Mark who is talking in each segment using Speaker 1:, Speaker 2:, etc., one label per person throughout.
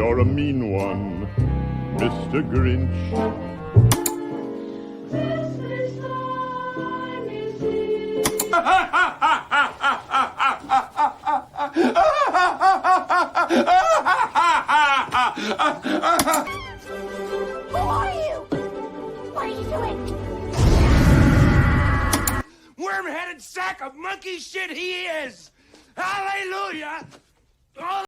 Speaker 1: you're a mean one, Mr. Grinch.
Speaker 2: Christmas time is here.
Speaker 3: Who are you? What are you doing?
Speaker 4: Worm-headed sack of monkey shit he is! Hallelujah! Oh.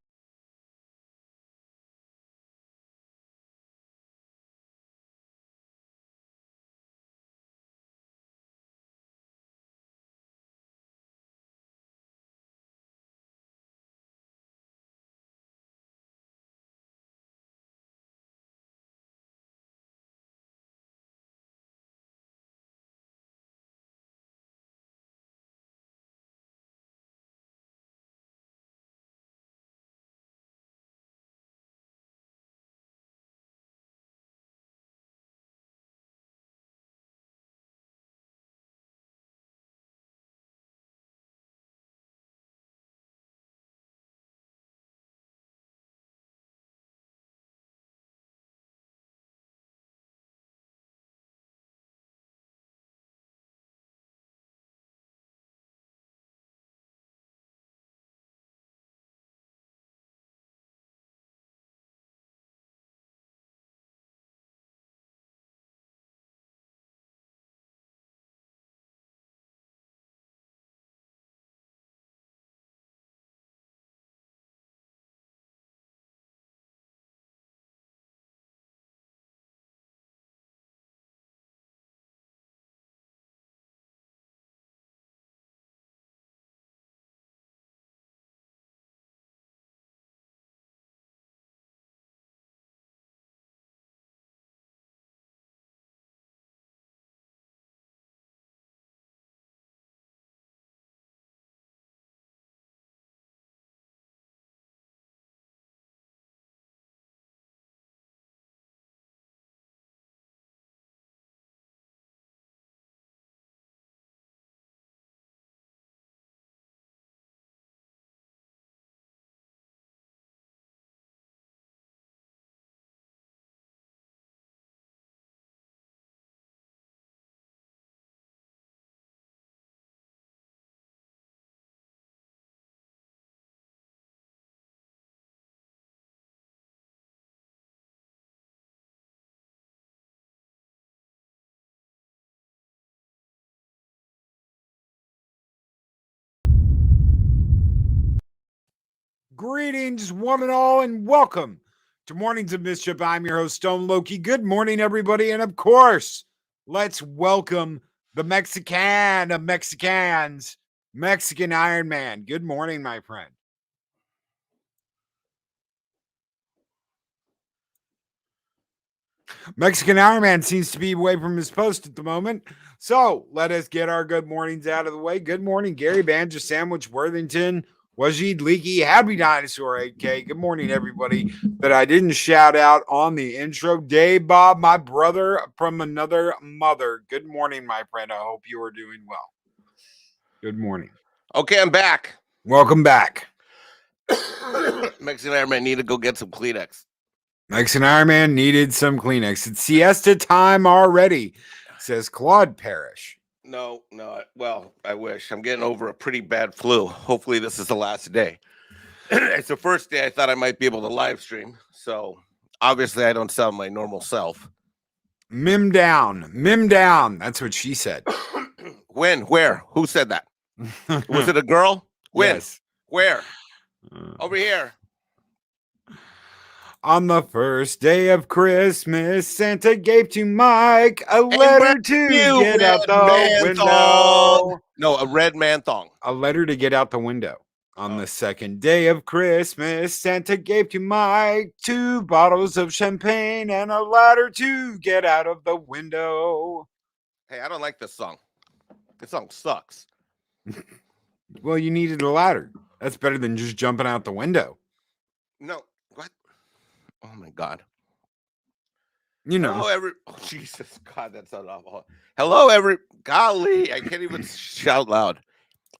Speaker 5: Greetings, one and all, and welcome to Mornings of Mischief. I'm your host, Stone Loki. Good morning, everybody. And of course, let's welcome the Mexican of Mexicans, Mexican Ironman. Good morning, my friend. Mexican Ironman seems to be away from his post at the moment. So let us get our good mornings out of the way. Good morning, Gary Banjo Sandwich Worthington. Wajid Leaky, Happy Dinosaur 8K. Good morning, everybody that I didn't shout out on the intro. Dave Bob, my brother from another mother. Good morning, my friend. I hope you are doing well. Good morning.
Speaker 4: Okay, I'm back.
Speaker 5: Welcome back.
Speaker 4: Mexican Ironman need to go get some Kleenex.
Speaker 5: Mexican Ironman needed some Kleenex. It's siesta time already, says Claude Parrish.
Speaker 4: No. Well, I wish. I'm getting over a pretty bad flu. Hopefully, this is the last day. It's the first day I thought I might be able to live stream. So, obviously, I don't sound my normal self.
Speaker 5: Mim down. That's what she said.
Speaker 4: When? Where? Who said that? Was it a girl? When?
Speaker 5: Yes.
Speaker 4: Where? Over here.
Speaker 5: On the first day of Christmas, Santa gave to Mike a letter to get out the window.
Speaker 4: No, a red man thong.
Speaker 5: A letter to get out the window. On the second day of Christmas, Santa gave to Mike 2 bottles of champagne and a ladder to get out of the window.
Speaker 4: Hey, I don't like this song. This song sucks.
Speaker 5: Well, you needed a ladder. That's better than just jumping out the window.
Speaker 4: No. What? Oh, my God.
Speaker 5: You know.
Speaker 4: Hello, oh, Jesus, God, that's so awful. Hello, golly, I can't even shout loud.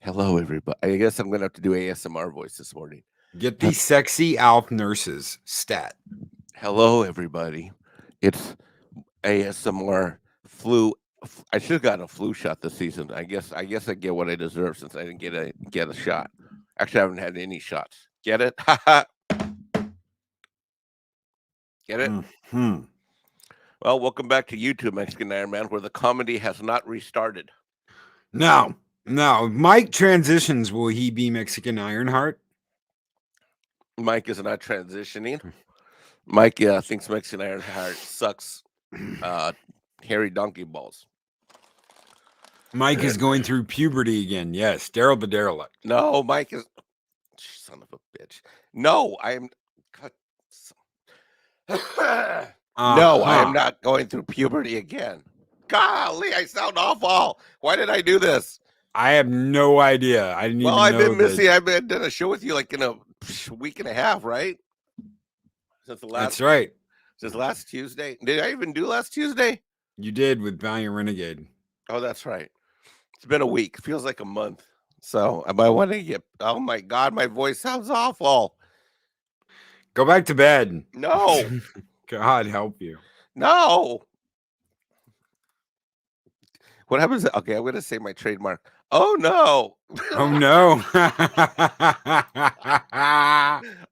Speaker 4: Hello, everybody. I guess I'm going to have to do ASMR voice this morning.
Speaker 5: Get these sexy Alf nurses stat.
Speaker 4: Hello, everybody. It's ASMR flu. I should have gotten a flu shot this season. I guess I get what I deserve since I didn't get a shot. Actually, I haven't had any shots. Get it? Get it?
Speaker 5: Hmm.
Speaker 4: Well, welcome back to YouTube, Mexican Ironman, where the comedy has not restarted.
Speaker 5: No. Mike transitions. Will he be Mexican Ironheart?
Speaker 4: Mike is not transitioning. Mike thinks Mexican Ironheart sucks hairy donkey balls.
Speaker 5: Mike is going through puberty again. Yes, Daryl the derelict.
Speaker 4: No, Mike is son of a bitch. No, I am. No, I am not going through puberty again. Golly, I sound awful. Why did I do this?
Speaker 5: I have no idea. I didn't even know.
Speaker 4: I've been missing. I've been done a show with you like in a week and a half, right? Since the last.
Speaker 5: That's right.
Speaker 4: Since last Tuesday. Did I even do last Tuesday?
Speaker 5: You did with Valiant Renegade.
Speaker 4: Oh, that's right. It's been a week. Feels like a month. So I want to get. Oh my God, my voice sounds awful.
Speaker 5: Go back to bed.
Speaker 4: No.
Speaker 5: God help you.
Speaker 4: No. What happens? Okay, I'm going to say my trademark. Oh, no.
Speaker 5: Oh, no.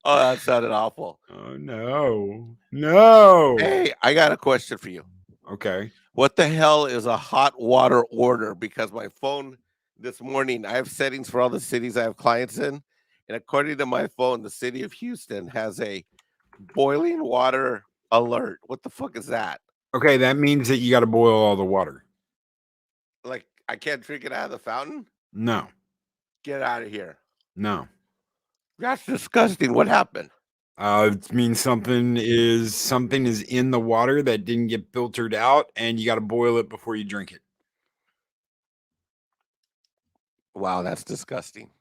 Speaker 4: Oh, that sounded awful.
Speaker 5: Oh, no. No.
Speaker 4: Hey, I got a question for you.
Speaker 5: Okay.
Speaker 4: What the hell is a hot water order? Because my phone this morning, I have settings for all the cities I have clients in. And according to my phone, the city of Houston has a boiling water alert. What the fuck is that?
Speaker 5: Okay, that means that you got to boil all the water.
Speaker 4: Like, I can't drink it out of the fountain?
Speaker 5: No.
Speaker 4: Get out of here.
Speaker 5: No.
Speaker 4: That's disgusting. What happened?
Speaker 5: It means something is in the water that didn't get filtered out, and you got to boil it before you drink it.
Speaker 4: Wow, that's disgusting.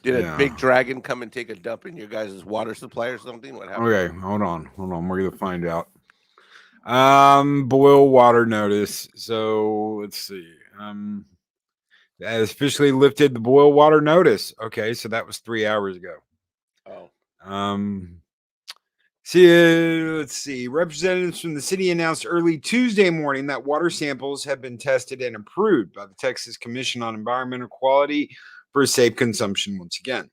Speaker 4: Did a big dragon come and take a dump in your guys' water supply or something? What happened?
Speaker 5: Okay, hold on. We're gonna find out. Boil water notice. So let's see. That has officially lifted the boil water notice. Okay, so that was 3 hours ago.
Speaker 4: Oh.
Speaker 5: Let's see. Representatives from the city announced early Tuesday morning that water samples have been tested and approved by the Texas Commission on Environmental Quality for safe consumption once again.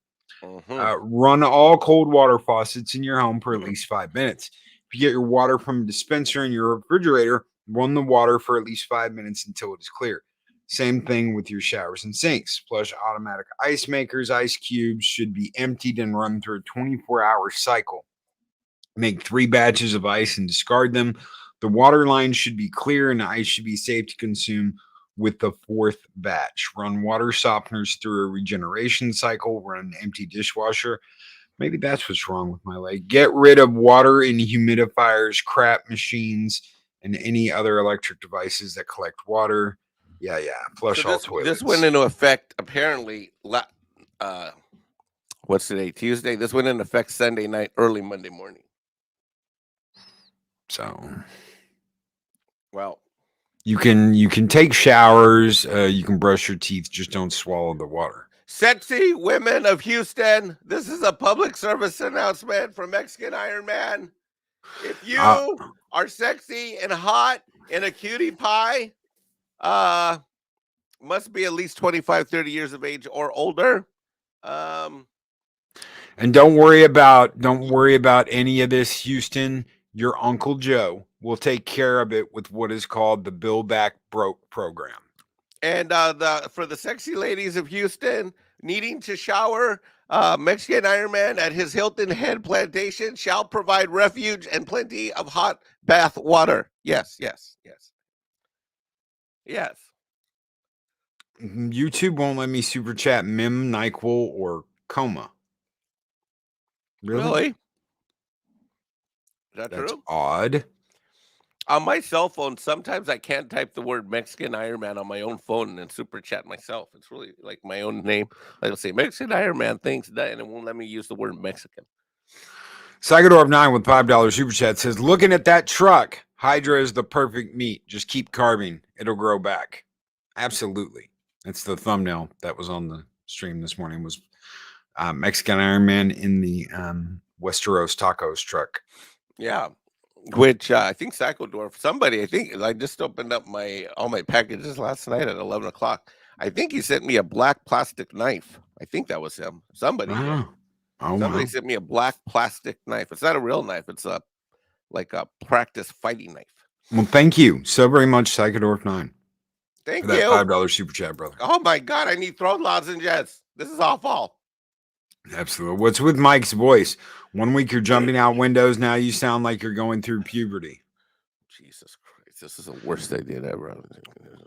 Speaker 5: Run all cold water faucets in your home for at least 5 minutes. If you get your water from a dispenser in your refrigerator, run the water for at least 5 minutes until it is clear. Same thing with your showers and sinks. Flush automatic ice makers. Ice cubes should be emptied and run through a 24-hour cycle. Make 3 batches of ice and discard them. The water line should be clear and the ice should be safe to consume with the 4th batch. Run water softeners through a regeneration cycle. Run an empty dishwasher. Maybe that's what's wrong with my leg. Get rid of water in humidifiers, crap machines, and any other electric devices that collect water. Yeah. Flush all toilets.
Speaker 4: This went into effect apparently. What's today? Tuesday. This went into effect Sunday night, early Monday morning.
Speaker 5: So,
Speaker 4: well,
Speaker 5: you can take showers. You can brush your teeth. Just don't swallow the water.
Speaker 4: Sexy women of Houston, this is a public service announcement from Mexican Ironman. If you are sexy and hot and a cutie pie, must be at least 25, 30 years of age or older.
Speaker 5: And don't worry about any of this, Houston. Your Uncle Joe will take care of it with what is called the Build Back Broke program. And for the sexy ladies of Houston needing to shower, Mexican Ironman at his Hilton Head plantation shall provide refuge and plenty of hot bath water. Yes. YouTube won't let me super chat Mim, NyQuil, or Coma.
Speaker 4: Really? That's
Speaker 5: true?
Speaker 4: True?
Speaker 5: Odd.
Speaker 4: On my cell phone, sometimes I can't type the word Mexican Ironman on my own phone and then super chat myself. It's really like my own name. Like I'll say Mexican Ironman thinks that, and it won't let me use the word Mexican.
Speaker 5: Psychodorf 9 with $5 super chat says, looking at that truck, Hydra is the perfect meat. Just keep carving. It'll grow back. Absolutely. That's the thumbnail that was on the stream this morning, was Mexican Ironman in the Westeros tacos truck.
Speaker 4: Yeah. Which I think Psycho Dwarf, somebody, I think I just opened up all my packages last night at 11 o'clock. I think he sent me a black plastic knife. I think that was him. Somebody did.
Speaker 5: Wow. Oh,
Speaker 4: Somebody
Speaker 5: wow.
Speaker 4: sent me a black plastic knife. It's not a real knife. It's like a practice fighting knife.
Speaker 5: Well, thank you so very much, Psychodorf9,
Speaker 4: Thank
Speaker 5: for that
Speaker 4: you.
Speaker 5: $5 super chat, brother.
Speaker 4: Oh my God, I need throat lozenges. This is awful.
Speaker 5: Absolutely. What's with Mike's voice? 1 week you're jumping out windows. Now you sound like you're going through puberty.
Speaker 4: Jesus Christ, this is the worst idea ever.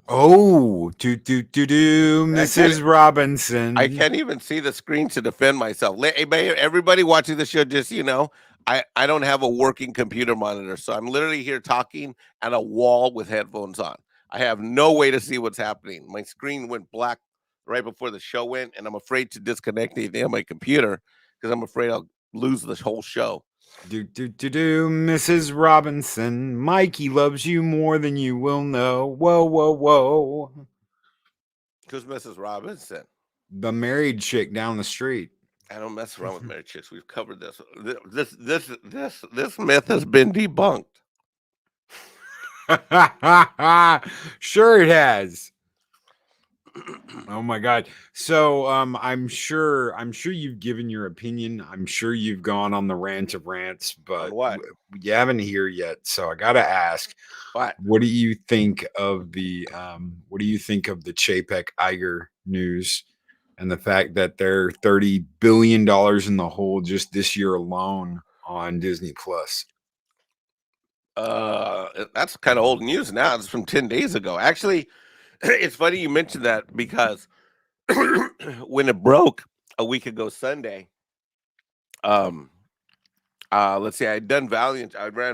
Speaker 5: Oh, Mrs. Robinson.
Speaker 4: I can't even see the screen to defend myself. Everybody watching the show, just I don't have a working computer monitor, so I'm literally here talking at a wall with headphones on. I have no way to see what's happening. My screen went black right before the show went, and I'm afraid to disconnect anything on my computer because I'm afraid I'll lose the whole show.
Speaker 5: Mrs. Robinson. Mikey loves you more than you will know. Whoa, whoa, whoa.
Speaker 4: Who's Mrs. Robinson?
Speaker 5: The married chick down the street.
Speaker 4: I don't mess around with married chicks. We've covered this. This myth has been debunked.
Speaker 5: Sure it has. Oh my God. So I'm sure you've given your opinion. I'm sure you've gone on the rant of rants, but
Speaker 4: what?
Speaker 5: You haven't here yet. So I gotta ask, what do you think of the Chapek Iger news and the fact that they're $30 billion in the hole just this year alone on Disney Plus?
Speaker 4: That's kind of old news now. It's from 10 days ago. Actually, it's funny you mentioned that because when it broke a week ago Sunday, let's see, I ran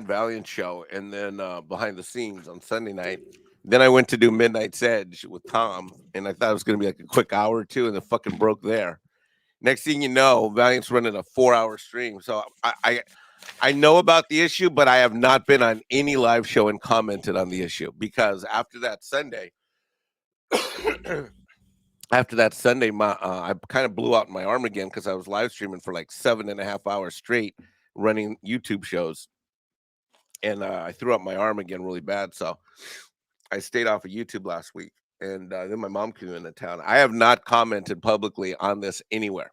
Speaker 4: Valiant show, and then behind the scenes on Sunday night. Then I went to do Midnight's Edge with Tom, and I thought it was going to be like a quick hour or two, and it fucking broke there. Next thing you know, Valiant's running a 4-hour stream. So I know about the issue, but I have not been on any live show and commented on the issue because after that Sunday, I kind of blew out my arm again because I was live streaming for like 7.5 hours straight, running YouTube shows, and I threw up my arm again really bad. So I stayed off of YouTube last week, and then my mom came into town. I have not commented publicly on this anywhere,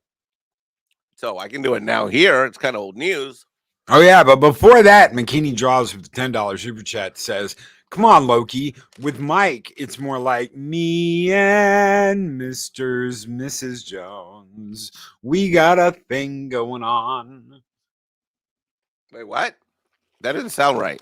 Speaker 4: so I can do it now here. It's kind of old news.
Speaker 5: Oh yeah, but before that, McKinney draws with the $10 super chat says, "Come on, Loki. With Mike, it's more like me and Mrs. Jones. We got a thing going on."
Speaker 4: Wait, what? That didn't sound right.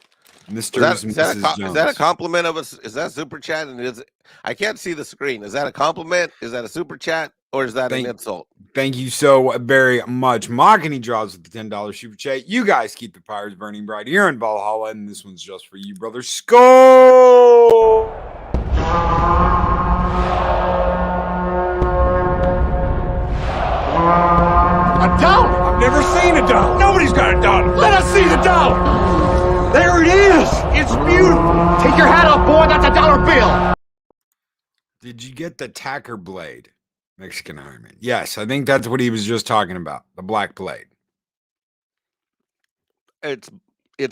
Speaker 5: Is
Speaker 4: that a compliment of us? Is that super chat? And I can't see the screen. Is that a compliment? Is that a super chat? Or is that an insult?
Speaker 5: Thank you so very much. Mockany draws with the $10 super chat. You guys keep the fires burning bright here in Valhalla, and this one's just for you, brother. Skull!
Speaker 6: A dollar? I've never seen a dollar. Nobody's got a dollar. Let us see the dollar. There it is. It's beautiful. Take your hat off, boy. That's a dollar bill.
Speaker 5: Did you get the tacker blade? Mexican Ironman. Yes, I think that's what he was just talking about. The black blade.
Speaker 4: It's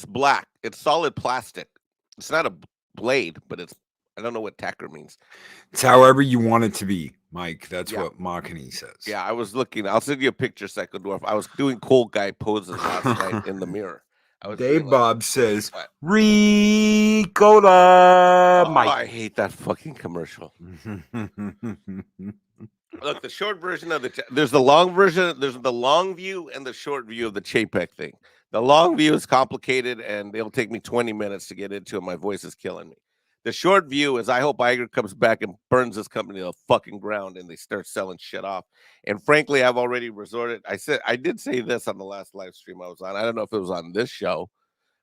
Speaker 4: black. It's solid plastic. It's not a blade, but I don't know what tacker means.
Speaker 5: It's however you want it to be, Mike. That's what Mockany says.
Speaker 4: Yeah, I was looking. I'll send you a picture, Psycho Dwarf. I was doing cool guy poses last night in the mirror.
Speaker 5: Dave Bob says, Ricola, Mike.
Speaker 4: I hate that fucking commercial. Look, the short version of there's the long version, there's the long view and the short view of the Chapek thing. The long view is complicated and it'll take me 20 minutes to get into it. My voice is killing me. The short view is I hope Iger comes back and burns this company to the fucking ground and they start selling shit off. And frankly, I've already resorted. I did say this on the last live stream I was on. I don't know if it was on this show,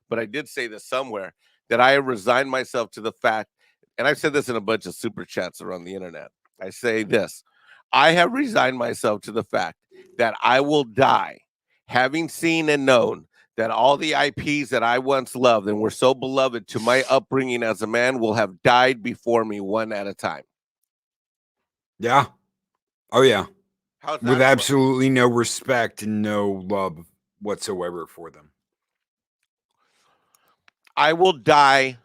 Speaker 4: but I did say this somewhere that I have resigned myself to the fact, and I've said this in a bunch of super chats around the internet. I say this. I have resigned myself to the fact that I will die having seen and known that all the IPs that I once loved and were so beloved to my upbringing as a man will have died before me one at a time.
Speaker 5: Yeah. Oh, yeah.
Speaker 4: How's that
Speaker 5: with
Speaker 4: for-
Speaker 5: absolutely no respect and no love whatsoever for them.
Speaker 4: I will die.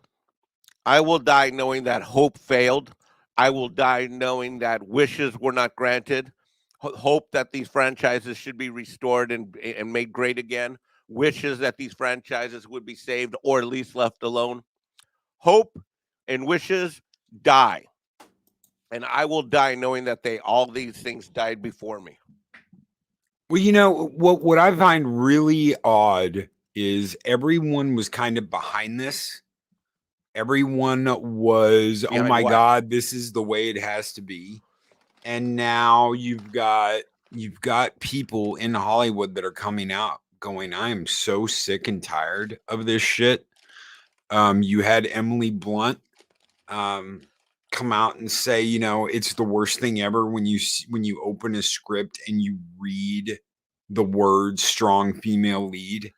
Speaker 4: I will die knowing that hope failed. I will die knowing that wishes were not granted. Hope that these franchises should be restored and made great again. Wishes that these franchises would be saved or at least left alone. Hope and wishes die. And I will die knowing that all these things died before me.
Speaker 5: Well, you know what I find really odd is everyone was kind of behind this. Everyone was, oh
Speaker 4: Behind
Speaker 5: my
Speaker 4: what?
Speaker 5: God, this is the way it has to be. And now you've got people in Hollywood that are coming out going, I am so sick and tired of this shit. You had Emily Blunt come out and say, you know, it's the worst thing ever when you open a script and you read the word strong female lead.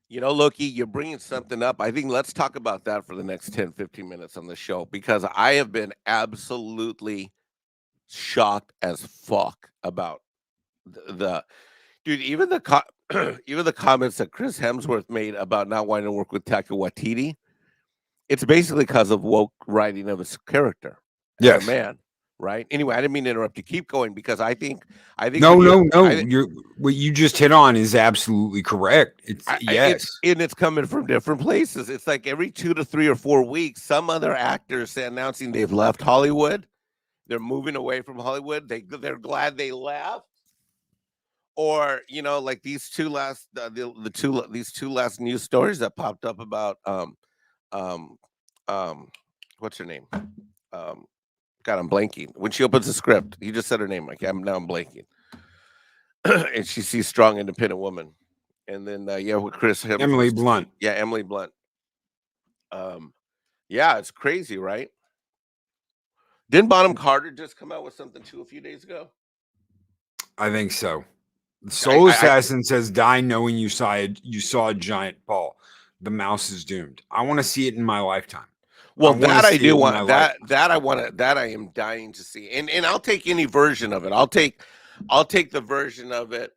Speaker 4: You know, Loki, you're bringing something up. I think let's talk about that for the next 10, 15 minutes on the show, because I have been absolutely shocked as fuck about the dude. Even even the comments that Chris Hemsworth made about not wanting to work with Taika Waititi, it's basically because of woke writing of his character as
Speaker 5: Yes.
Speaker 4: a man. Right. Anyway, I didn't mean to interrupt you. Keep going, because I think
Speaker 5: No.
Speaker 4: I-
Speaker 5: You're what you just hit on is absolutely correct. It's yes.
Speaker 4: It's coming from different places. It's like every 2 to 3 or 4 weeks, some other actors announcing they've left Hollywood. They're moving away from Hollywood. They're glad they left. Or, you know, like these two last these two last news stories that popped up about what's her name? God, I'm blanking. When she opens the script, you just said her name. I'm blanking. And she sees strong, independent woman. And then with Chris Hemsworth.
Speaker 5: Emily Blunt.
Speaker 4: Yeah, Emily Blunt. Yeah, it's crazy, right? Didn't Bonham Carter just come out with something too a few days ago?
Speaker 5: I think so. Soul Assassin says, "Die knowing you saw a giant fall. The mouse is doomed." I want to see it in my lifetime.
Speaker 4: Well,
Speaker 5: I wanna
Speaker 4: that I
Speaker 5: see it
Speaker 4: do
Speaker 5: in
Speaker 4: want.
Speaker 5: my
Speaker 4: That
Speaker 5: lifetime.
Speaker 4: I want to. That I am dying to see. And I'll take any version of it. I'll take the version of it.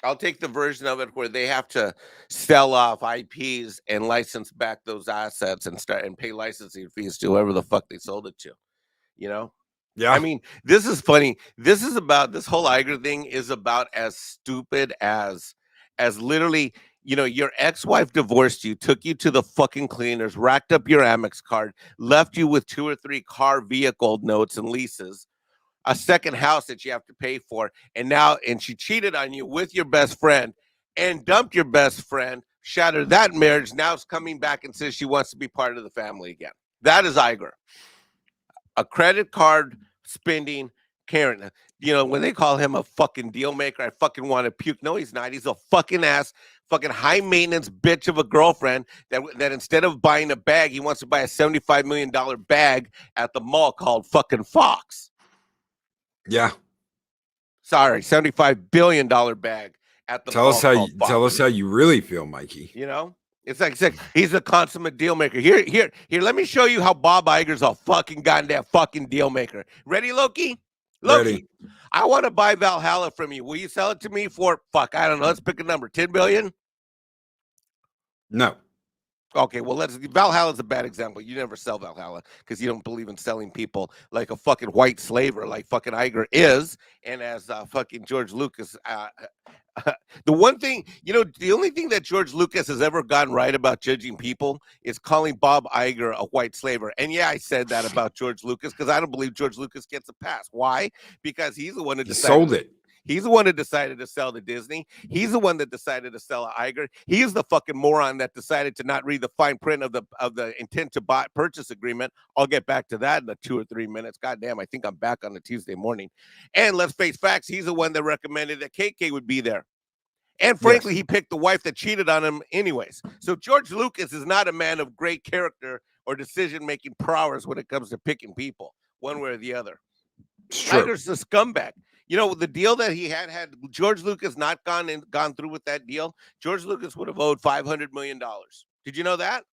Speaker 4: I'll take the version of it where they have to sell off IPs and license back those assets and start and pay licensing fees to whoever the fuck they sold it to. You know.
Speaker 5: Yeah.
Speaker 4: I mean, this is funny. This whole Iger thing is about as stupid as literally, you know, your ex-wife divorced you, took you to the fucking cleaners, racked up your Amex card, left you with 2 or 3 car vehicle notes and leases, a second house that you have to pay for, and she cheated on you with your best friend and dumped your best friend, shattered that marriage. Now it's coming back and says she wants to be part of the family again. That is Iger. A credit card spending Karen. You know, when they call him a fucking deal maker, I fucking want to puke. No, he's not. He's a fucking ass, fucking high maintenance bitch of a girlfriend that instead of buying a bag, he wants to buy a $75 million bag at the mall called fucking Fox.
Speaker 5: Yeah.
Speaker 4: Sorry, $75 billion bag at the
Speaker 5: Tell
Speaker 4: mall.
Speaker 5: Tell us how you really feel, Mikey.
Speaker 4: You know? It's like he's a consummate deal maker. Here. Let me show you how Bob Iger's a fucking goddamn fucking deal maker. Ready, Loki?
Speaker 5: Ready.
Speaker 4: I want to buy Valhalla from you. Will you sell it to me for I don't know. Let's pick a number. 10 billion?
Speaker 5: No.
Speaker 4: Okay, well, Valhalla's a bad example. You never sell Valhalla because you don't believe in selling people like a fucking white slaver, like fucking Iger is, and as fucking George Lucas. The one thing, you know, the only thing that George Lucas has ever gotten right about judging people is calling Bob Iger a white slaver. And yeah, I said that about George Lucas because I don't believe George Lucas gets a pass. Why? Because he's the one who
Speaker 5: sold it.
Speaker 4: He's the one that decided to sell to Disney. He's the one that decided to sell Iger. He's the fucking moron that decided to not read the fine print of the intent to buy purchase agreement. I'll get back to that in 2 or 3 minutes. God damn, I think I'm back on a Tuesday morning. And let's face facts, he's the one that recommended that KK would be there. And frankly, He picked the wife that cheated on him anyways. So George Lucas is not a man of great character or decision-making prowess when it comes to picking people, one way or the other. Iger's a scumbag. You know, the deal that he had George Lucas not gone through with that deal, George Lucas would have owed $500 million. Did you know that?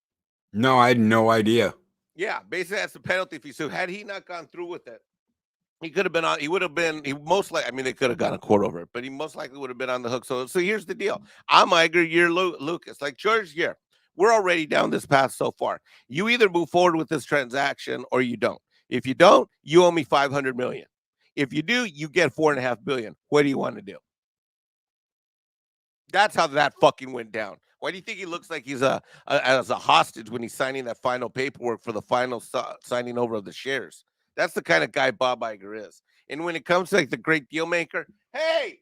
Speaker 5: No, I had no idea.
Speaker 4: Yeah, basically that's the penalty fee. So had he not gone through with it, He could have been on. He would have been. He most likely. I mean, they could have got a court over it, but he most likely would have been on the hook. So here's the deal. I'm Iger. You're Lucas. Like George here. We're already down this path so far. You either move forward with this transaction or you don't. If you don't, you owe me $500 million. If you do, you get $4.5 billion. What do you want to do? That's how that fucking went down. Why do you think he looks like he's as a hostage when he's signing that final paperwork for the final signing over of the shares? That's the kind of guy Bob Iger is. And when it comes to like the great deal maker, hey,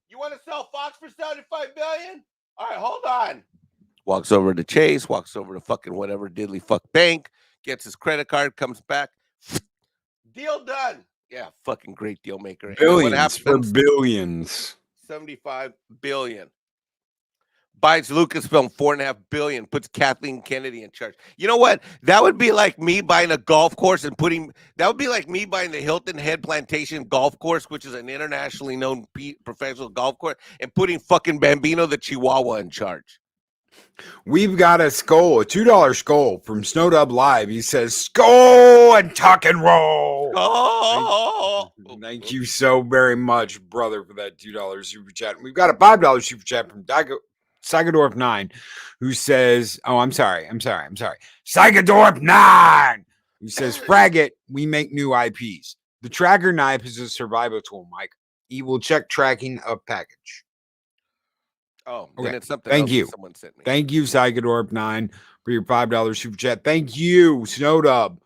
Speaker 4: you want to sell Fox for $75 billion? All right, hold on. Walks over to Chase, walks over to fucking whatever diddly fuck bank, gets his credit card, comes back. Deal done. Yeah, fucking great deal maker.
Speaker 5: Billions for billions.
Speaker 4: 75 billion. Buys Lucasfilm $4.5 billion, puts Kathleen Kennedy in charge. You know what? That would be like me buying a golf course and that would be like me buying the Hilton Head Plantation golf course, which is an internationally known professional golf course, and putting fucking Bambino the Chihuahua in charge.
Speaker 5: We've got a skull, a $2 skull from Snowdub Live. He says, skull and tuck and roll.
Speaker 4: Oh,
Speaker 5: Thank you so very much, brother, for that $2 super chat. And we've got a $5 super chat from Psychodorf 9, who says, I'm sorry. Psychodorf 9, who says, frag it, we make new IPs. The tracker knife is a survival tool, Mike. He will check tracking of package.
Speaker 4: Oh,
Speaker 5: okay.
Speaker 4: Then it's something
Speaker 5: Thank
Speaker 4: else
Speaker 5: you.
Speaker 4: Someone sent me.
Speaker 5: Thank you, Psychodorp 9, for your $5 super chat. Thank you, Snowdub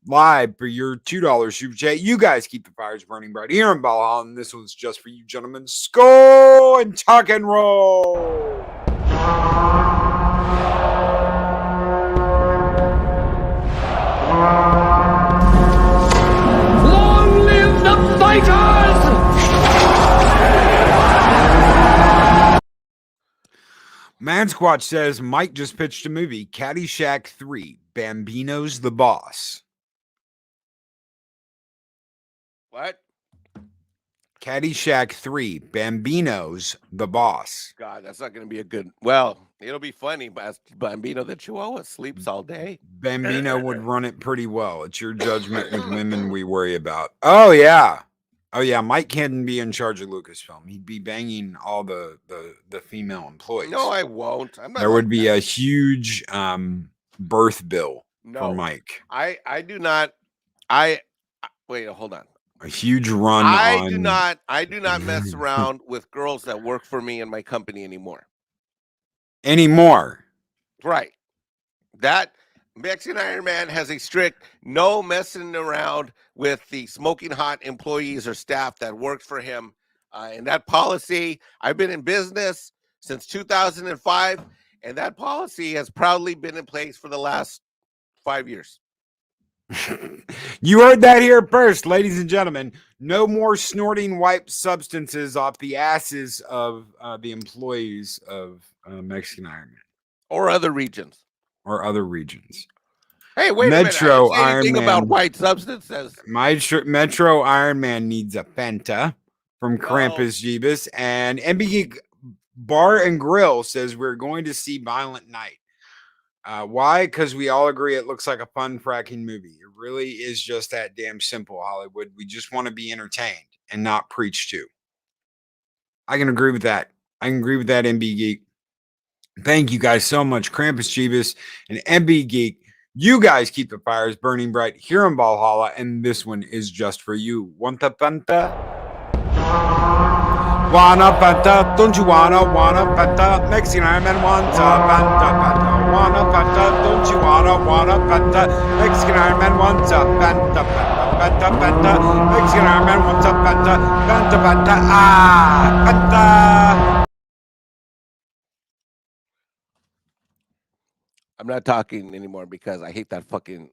Speaker 5: Live, for your $2 super chat. You guys keep the fires burning bright here in Valhalla, and this one's just for you, gentlemen. Skull and tuck and roll.
Speaker 6: Long live the fighters!
Speaker 5: Mansquatch says Mike just pitched a movie, Caddyshack 3, Bambino's the boss.
Speaker 4: What?
Speaker 5: Caddyshack 3, Bambino's the boss.
Speaker 4: God, that's not going to be a good. Well, it'll be funny, but Bambino the Chihuahua sleeps all day.
Speaker 5: Bambino would run it pretty well. It's your judgment with women we worry about. Oh, yeah. Mike can't be in charge of Lucasfilm. He'd be banging all the female employees.
Speaker 4: No, I won't. I'm not.
Speaker 5: There would be a huge birth bill for Mike.
Speaker 4: I do not. Wait, hold on.
Speaker 5: A huge run.
Speaker 4: I do not mess around with girls that work for me in my company anymore. Right. That Mexican Ironman has a strict no messing around with the smoking hot employees or staff that works for him. And that policy, I've been in business since 2005, and that policy has proudly been in place for the last 5 years.
Speaker 5: You heard that here first, ladies and gentlemen. No more snorting white substances off the asses of the employees of Mexican Ironman.
Speaker 4: Or other regions. Hey, wait
Speaker 5: Metro
Speaker 4: a minute. I didn't say anything
Speaker 5: Ironman,
Speaker 4: about white substances.
Speaker 5: Metro Ironman needs a Fanta from Krampus Jeebus. And MBG Bar and Grill says we're going to see Violent Night. Why? Because we all agree it looks like a fun fracking movie. It really is just that damn simple, Hollywood. We just want to be entertained and not preached to. I can agree with that. MB Geek. Thank you guys so much, Krampus Jeebus and MB Geek. You guys keep the fires burning bright here in Valhalla, and this one is just for you. Want a Fanta? Wanna Fanta? Don't you wanna Fanta? Mexican Ironman wants a Fanta. Wanna Fanta? Don't you wanna Fanta? Mexican Ironman wants a Fanta. Mexican Ironman wants a Fanta. Fanta.
Speaker 4: I'm not talking anymore because I hate that fucking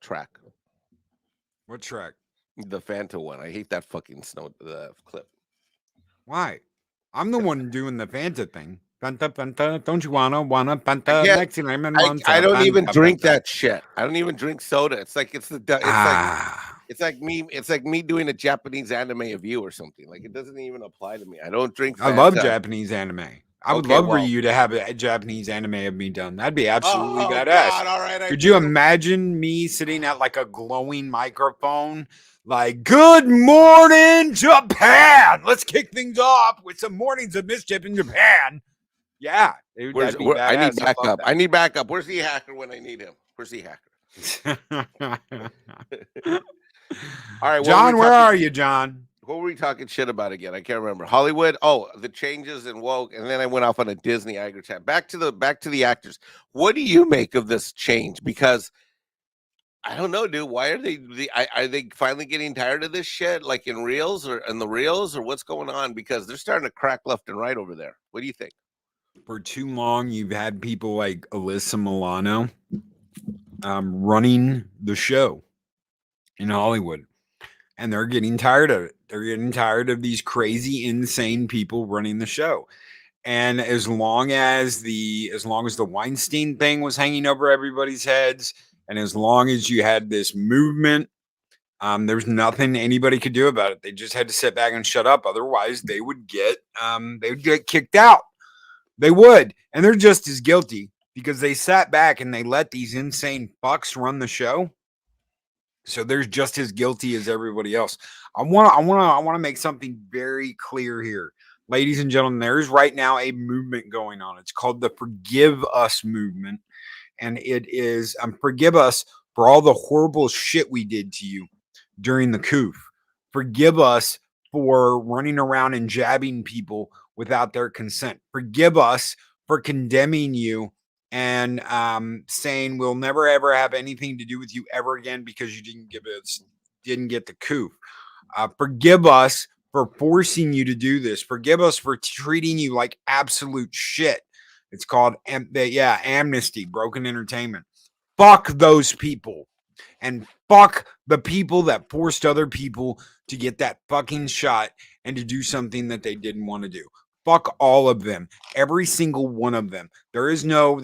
Speaker 4: track.
Speaker 5: What track?
Speaker 4: The Fanta one. I hate that fucking clip.
Speaker 5: Why? I'm the one doing the Fanta thing. Fanta, don't you wanna Fanta? Mexican Ironman wants
Speaker 4: I don't
Speaker 5: Fanta,
Speaker 4: even drink
Speaker 5: Fanta.
Speaker 4: that shit. I don't even drink soda. It's like it's like me doing a Japanese anime of you or something. Like it doesn't even apply to me. I don't drink Fanta.
Speaker 5: I love Japanese anime. I would
Speaker 4: Okay,
Speaker 5: love for
Speaker 4: well.
Speaker 5: you to have a Japanese anime of me done. That'd be absolutely
Speaker 4: Oh,
Speaker 5: badass.
Speaker 4: God, all right.
Speaker 5: Could you imagine me sitting at like a glowing microphone, like, "Good morning, Japan. Let's kick things off with some mornings of mischief in Japan." Yeah, dude, that'd be
Speaker 4: I need
Speaker 5: badass. I love
Speaker 4: backup.
Speaker 5: that.
Speaker 4: I need backup. Where's the hacker when I need him? Where's the hacker? All right,
Speaker 5: John, where are you, John?
Speaker 4: What were we talking shit about again? I can't remember. Hollywood. Oh, the changes in woke, and then I went off on a Disney Iger chat. Back to the actors. What do you make of this change? Because I don't know, dude. Why are are they finally getting tired of this shit? Like in reels or in the reels, or what's going on? Because they're starting to crack left and right over there. What do you think?
Speaker 5: For too long, you've had people like Alyssa Milano running the show in Hollywood, and they're getting tired of it. They're getting tired of these crazy, insane people running the show. And as long as the Weinstein thing was hanging over everybody's heads, and as long as you had this movement, there's nothing anybody could do about it. They just had to sit back and shut up. Otherwise, they would get kicked out. They would, and they're just as guilty because they sat back and they let these insane fucks run the show. So they're just as guilty as everybody else. I want to make something very clear here. Ladies and gentlemen, there is right now a movement going on. It's called the Forgive Us movement. And it is forgive us for all the horrible shit we did to you during the coup. Forgive us for running around and jabbing people without their consent. Forgive us for condemning you and saying we'll never ever have anything to do with you ever again because you didn't get the coup. Forgive us for forcing you to do this. Forgive us for treating you like absolute shit. It's called amnesty, broken entertainment. Fuck those people. And fuck the people that forced other people to get that fucking shot and to do something that they didn't want to do. Fuck all of them. Every single one of them. There is no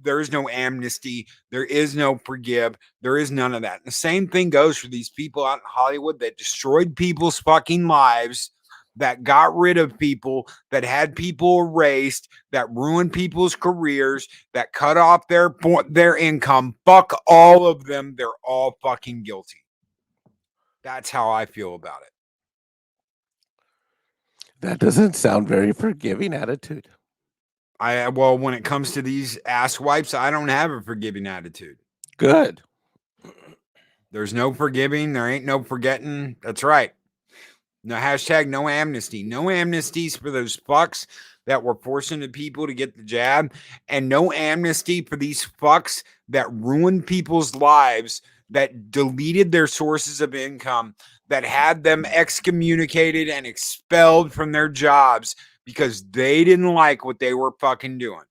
Speaker 5: amnesty. There is no forgive. There is none of that. And the same thing goes for these people out in Hollywood that destroyed people's fucking lives, that got rid of people, that had people erased, that ruined people's careers, that cut off their income. Fuck all of them. They're all fucking guilty. That's how I feel about it.
Speaker 4: That doesn't sound very forgiving attitude.
Speaker 5: Well, when it comes to these ass wipes, I don't have a forgiving attitude.
Speaker 4: Good.
Speaker 5: There's no forgiving. There ain't no forgetting. That's right. No hashtag no amnesty. No amnesties for those fucks that were forcing the people to get the jab, and no amnesty for these fucks that ruined people's lives, that deleted their sources of income, that had them excommunicated and expelled from their jobs because they didn't like what they were fucking doing.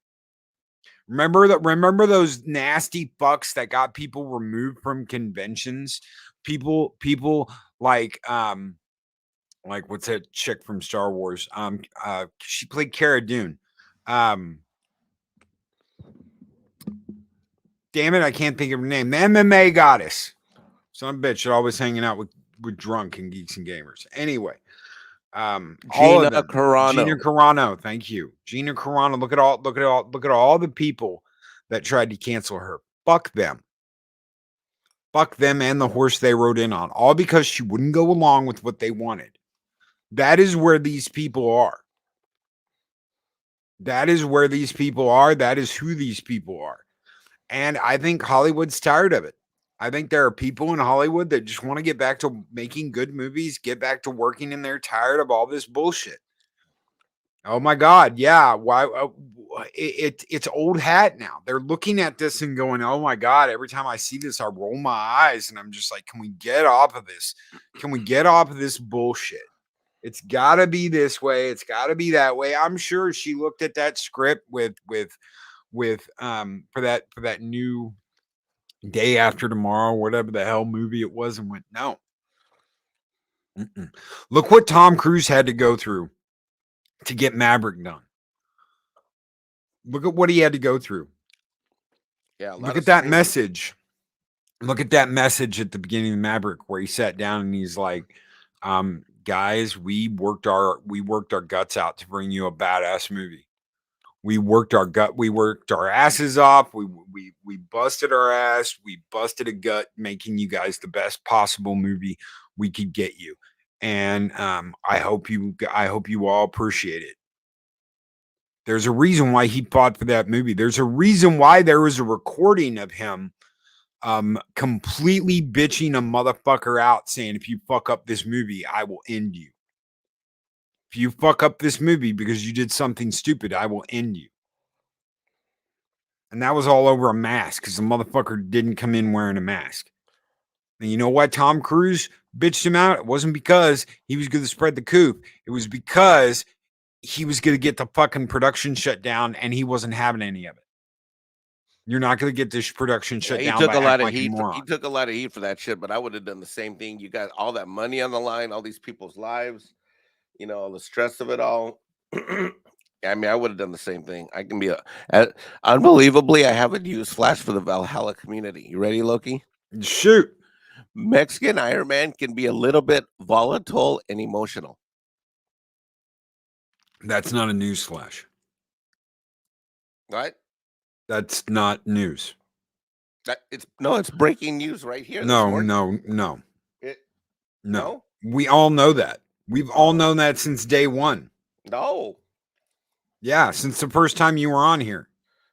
Speaker 5: Remember those nasty fucks that got people removed from conventions? People like what's that chick from Star Wars? She played Cara Dune. Damn it, I can't think of her name. The MMA goddess. Son of a bitch, always hanging out with drunk and geeks and gamers. Anyway,
Speaker 4: Gina
Speaker 5: Carano, thank you, Gina Carano. Look at all the people that tried to cancel her. Fuck them and the horse they rode in on, all because she wouldn't go along with what they wanted. That is where these people are. That is where these people are. That is who these people are. And I think Hollywood's tired of it. I think there are people in Hollywood that just want to get back to making good movies, get back to working, and they're tired of all this bullshit. Oh my God. Yeah. Why? It's old hat now. They're looking at this and going, oh my God, every time I see this, I roll my eyes. And I'm just like, can we get off of this? Can we get off of this bullshit? It's got to be this way. It's got to be that way. I'm sure she looked at that script with for that new Day After Tomorrow, whatever the hell movie it was, and went, no. Look what Tom Cruise had to go through to get Maverick done. Look at what he had to go through.
Speaker 4: Yeah.
Speaker 5: Look at that message. Look at that message at the beginning of Maverick where he sat down and he's like, guys, we worked our guts out to bring you a badass movie. We worked our asses off. We busted our ass. We busted a gut, making you guys the best possible movie we could get you. And I hope you all appreciate it. There's a reason why he fought for that movie. There's a reason why there was a recording of him completely bitching a motherfucker out, saying, if you fuck up this movie, I will end you. If you fuck up this movie because you did something stupid, I will end you. And that was all over a mask because the motherfucker didn't come in wearing a mask. And you know why Tom Cruise bitched him out? It wasn't because he was going to spread the coup. It was because he was going to get the fucking production shut down and he wasn't having any of it. You're not going to get this production shut down.
Speaker 4: He took a lot of heat. He took a lot of heat for that shit, but I would have done the same thing. You got all that money on the line, all these people's lives, you know, all the stress of it all. I mean, I would have done the same thing. I can be unbelievably, I have a news flash for the Valhalla community. You ready, Loki?
Speaker 5: Shoot.
Speaker 4: Mexican Ironman can be a little bit volatile and emotional.
Speaker 5: That's not a news flash.
Speaker 4: Right?
Speaker 5: That's not news.
Speaker 4: It's breaking news right here.
Speaker 5: No. We all know that. We've all known that since day one.
Speaker 4: No.
Speaker 5: Yeah, since the first time you were on here.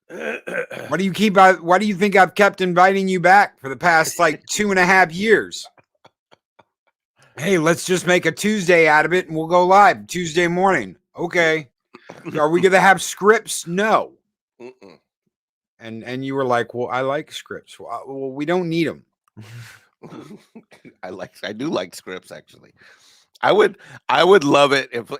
Speaker 5: Why do you think I've kept inviting you back for the past like 2.5 years? Hey, let's just make a Tuesday out of it and we'll go live Tuesday morning. Okay. Are we gonna have scripts? No.
Speaker 4: Mm-mm.
Speaker 5: And you were like, well, I like scripts. Well, we don't need them.
Speaker 4: I do like scripts, actually. I would love it if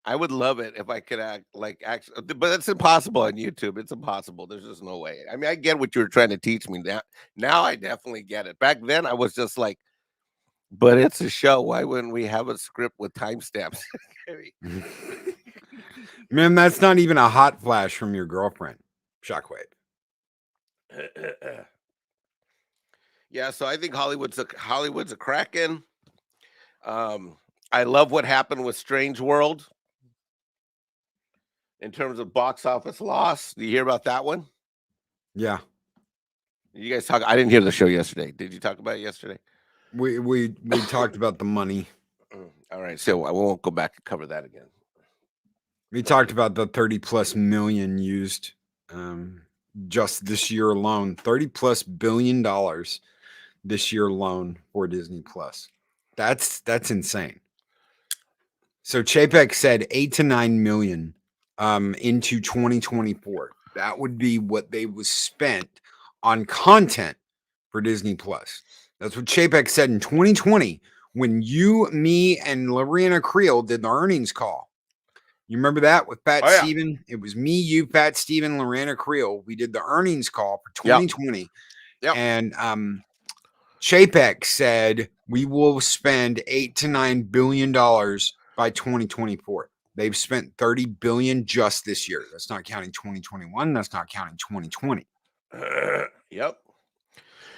Speaker 4: I would love it if I could act like actually, but it's impossible on YouTube. It's impossible. There's just no way. I mean, I get what you were trying to teach me. Now I definitely get it. Back then I was just like, but it's a show. Why wouldn't we have a script with timestamps?
Speaker 5: Man, that's not even a hot flash from your girlfriend. Shockwave.
Speaker 4: Yeah, so I think Hollywood's a kraken. I love what happened with Strange World in terms of box office loss. Do you hear about that one?
Speaker 5: Yeah.
Speaker 4: You guys talk. I didn't hear the show yesterday. Did you talk about it yesterday?
Speaker 5: We talked about the money.
Speaker 4: All right, so I won't go back and cover that again.
Speaker 5: We talked about the 30+ million used just this year alone. $30+ billion this year alone for Disney Plus. That's insane. So Chapek said 8 to 9 million into 2024. That would be what they was spent on content for Disney Plus. That's what Chapek said in 2020 when you, me, and Lorena Creel did the earnings call. You remember that with Pat Steven? It was me, you, Pat Steven, Lorena Creel. We did the earnings call for 2020.
Speaker 4: Yep.
Speaker 5: And Chapek said we will spend $8 to $9 billion by 2024. They've spent 30 billion just this year. That's not counting 2021. That's not counting 2020.
Speaker 4: Yep.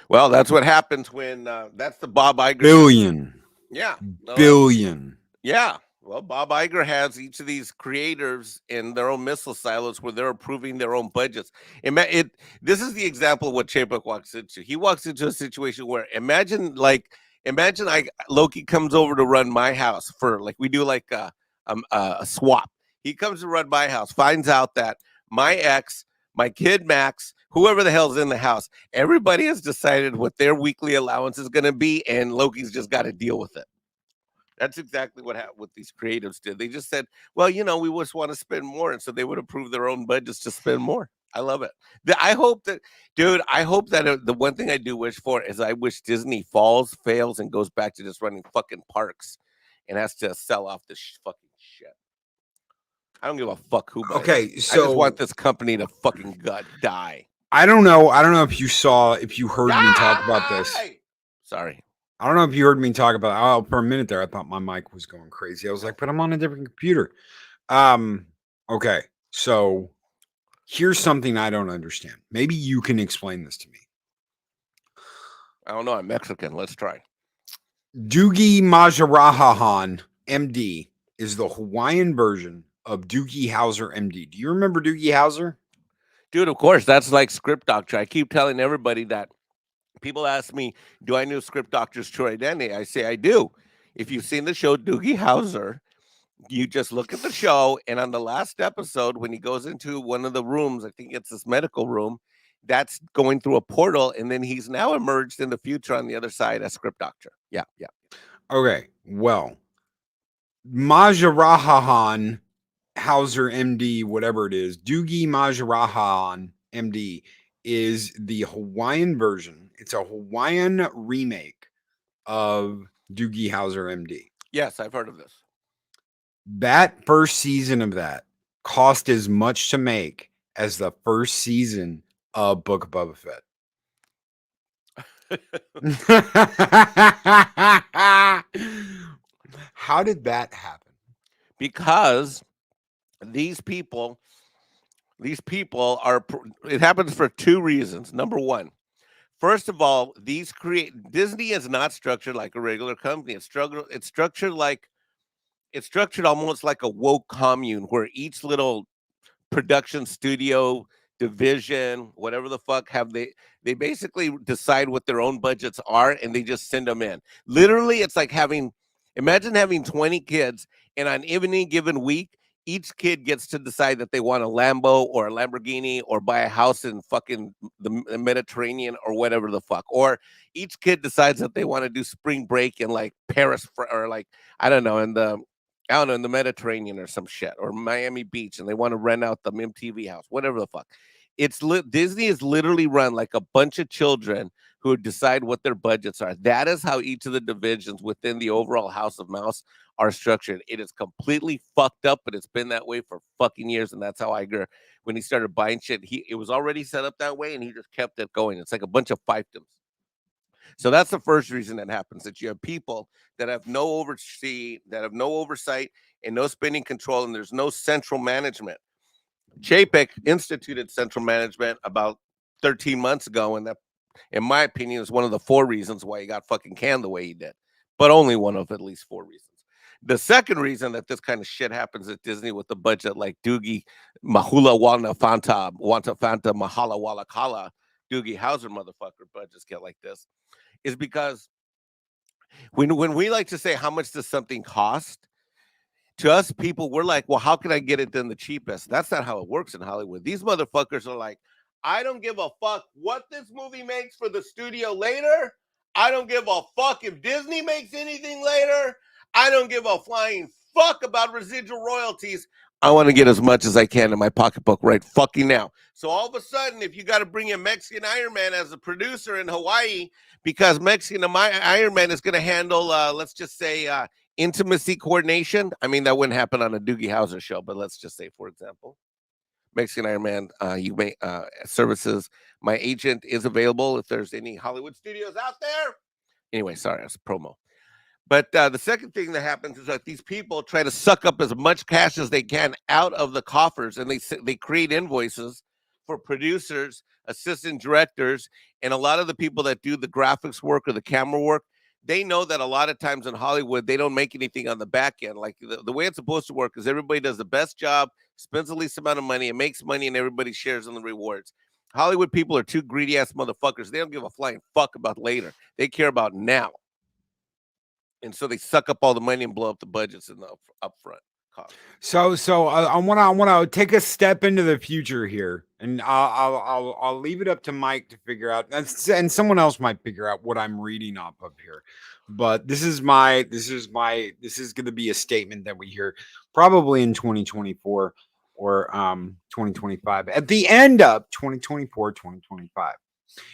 Speaker 4: Well, that's what happens when that's the Bob Iger
Speaker 5: billion.
Speaker 4: Yeah.
Speaker 5: Billion.
Speaker 4: Yeah. Well, Bob Iger has each of these creators in their own missile silos where they're approving their own budgets. This is the example of what Chapek walks into. He walks into a situation where imagine Loki comes over to run my house for like we do like a swap. He comes to run my house, finds out that my ex, my kid Max, whoever the hell's in the house, everybody has decided what their weekly allowance is going to be, and Loki's just got to deal with it. That's exactly what these creatives did. They just said, well, we just want to spend more. And so they would approve their own budgets to spend more. I love it. I hope that the one thing I do wish for is I wish Disney fails, and goes back to just running fucking parks and has to sell off this fucking shit. I don't give a fuck who.
Speaker 5: Okay, so
Speaker 4: I just want this company to fucking die.
Speaker 5: I don't know if you heard me talk about this.
Speaker 4: Sorry.
Speaker 5: I don't know if you heard me talk about for a minute there. I thought my mic was going crazy. I was like, but I'm on a different computer. Okay. So here's something I don't understand. Maybe you can explain this to me.
Speaker 4: I don't know. I'm Mexican. Let's try.
Speaker 5: Doogie Majarahan, MD, is the Hawaiian version of Doogie Howser, MD. Do you remember Doogie Howser?
Speaker 4: Dude, of course, that's like Script Doctor. I keep telling everybody that. People ask me, do I know Script Doctor's true identity? I say I do. If you've seen the show Doogie Howser, you just look at the show, and on the last episode, when he goes into one of the rooms, I think it's this medical room, that's going through a portal, and then he's now emerged in the future on the other side as Script Doctor. Yeah, yeah.
Speaker 5: Okay, well, Majarahan Hauser MD, whatever it is, Doogie Majarahan MD is the Hawaiian version. It's a Hawaiian remake of Doogie Howser MD.
Speaker 4: Yes, I've heard of this.
Speaker 5: That first season of that cost as much to make as the first season of Book of Boba Fett. How did that happen?
Speaker 4: Because these people are, it happens for two reasons. Number one, first of all, Disney is not structured like a regular company. It's structured almost like a woke commune where each little production studio division, whatever the fuck, they basically decide what their own budgets are and they just send them in. Literally, it's like imagine having 20 kids, and on any given week, each kid gets to decide that they want a Lambo or a Lamborghini or buy a house in fucking the Mediterranean or whatever the fuck. Or each kid decides that they want to do spring break in like Paris or like, I don't know, in the Mediterranean or some shit, or Miami Beach, and they want to rent out the MTV house, whatever the fuck. Disney is literally run like a bunch of children who decide what their budgets are. That is how each of the divisions within the overall House of Mouse are structured. It is completely fucked up, but it's been that way for fucking years. And that's how Iger, when he started buying shit, it was already set up that way, and he just kept it going. It's like a bunch of fiefdoms. So that's the first reason that happens, that you have people that have no oversight and no spending control, and there's no central management. Chapek instituted central management about 13 months ago, and that, in my opinion, is one of the 4 reasons why he got fucking canned the way he did, but only one of at least 4 reasons. The second reason that this kind of shit happens at Disney with the budget like Doogie Mahula Wana Fanta Mahala Wala Kala Doogie Howser motherfucker budgets get like this is because when we like to say how much does something cost, to us people, we're like, well, how can I get it done the cheapest? That's not how it works in Hollywood. These motherfuckers are like, I don't give a fuck what this movie makes for the studio later. I don't give a fuck if Disney makes anything later. I don't give a flying fuck about residual royalties. I want to get as much as I can in my pocketbook right fucking now. So all of a sudden, if you got to bring in Mexican Ironman as a producer in Hawaii, because Mexican Ironman is going to handle, let's just say, intimacy coordination. I mean, that wouldn't happen on a Doogie Howser show, but let's just say, for example, Mexican Ironman, you may services. My agent is available if there's any Hollywood studios out there. Anyway, sorry, that's a promo. But the second thing that happens is that these people try to suck up as much cash as they can out of the coffers, and they create invoices for producers, assistant directors, and a lot of the people that do the graphics work or the camera work. They know that a lot of times in Hollywood, they don't make anything on the back end. Like the way it's supposed to work is everybody does the best job, spends the least amount of money, and makes money, and everybody shares in the rewards. Hollywood people are two greedy ass motherfuckers. They don't give a flying fuck about later. They care about now. And so they suck up all the money and blow up the budgets in the upfront cost.
Speaker 5: So I want to take a step into the future here, and I'll leave it up to Mike to figure out, and someone else might figure out what I'm reading off of here. But this is going to be a statement that we hear probably in 2024 or 2025, at the end of 2024, 2025.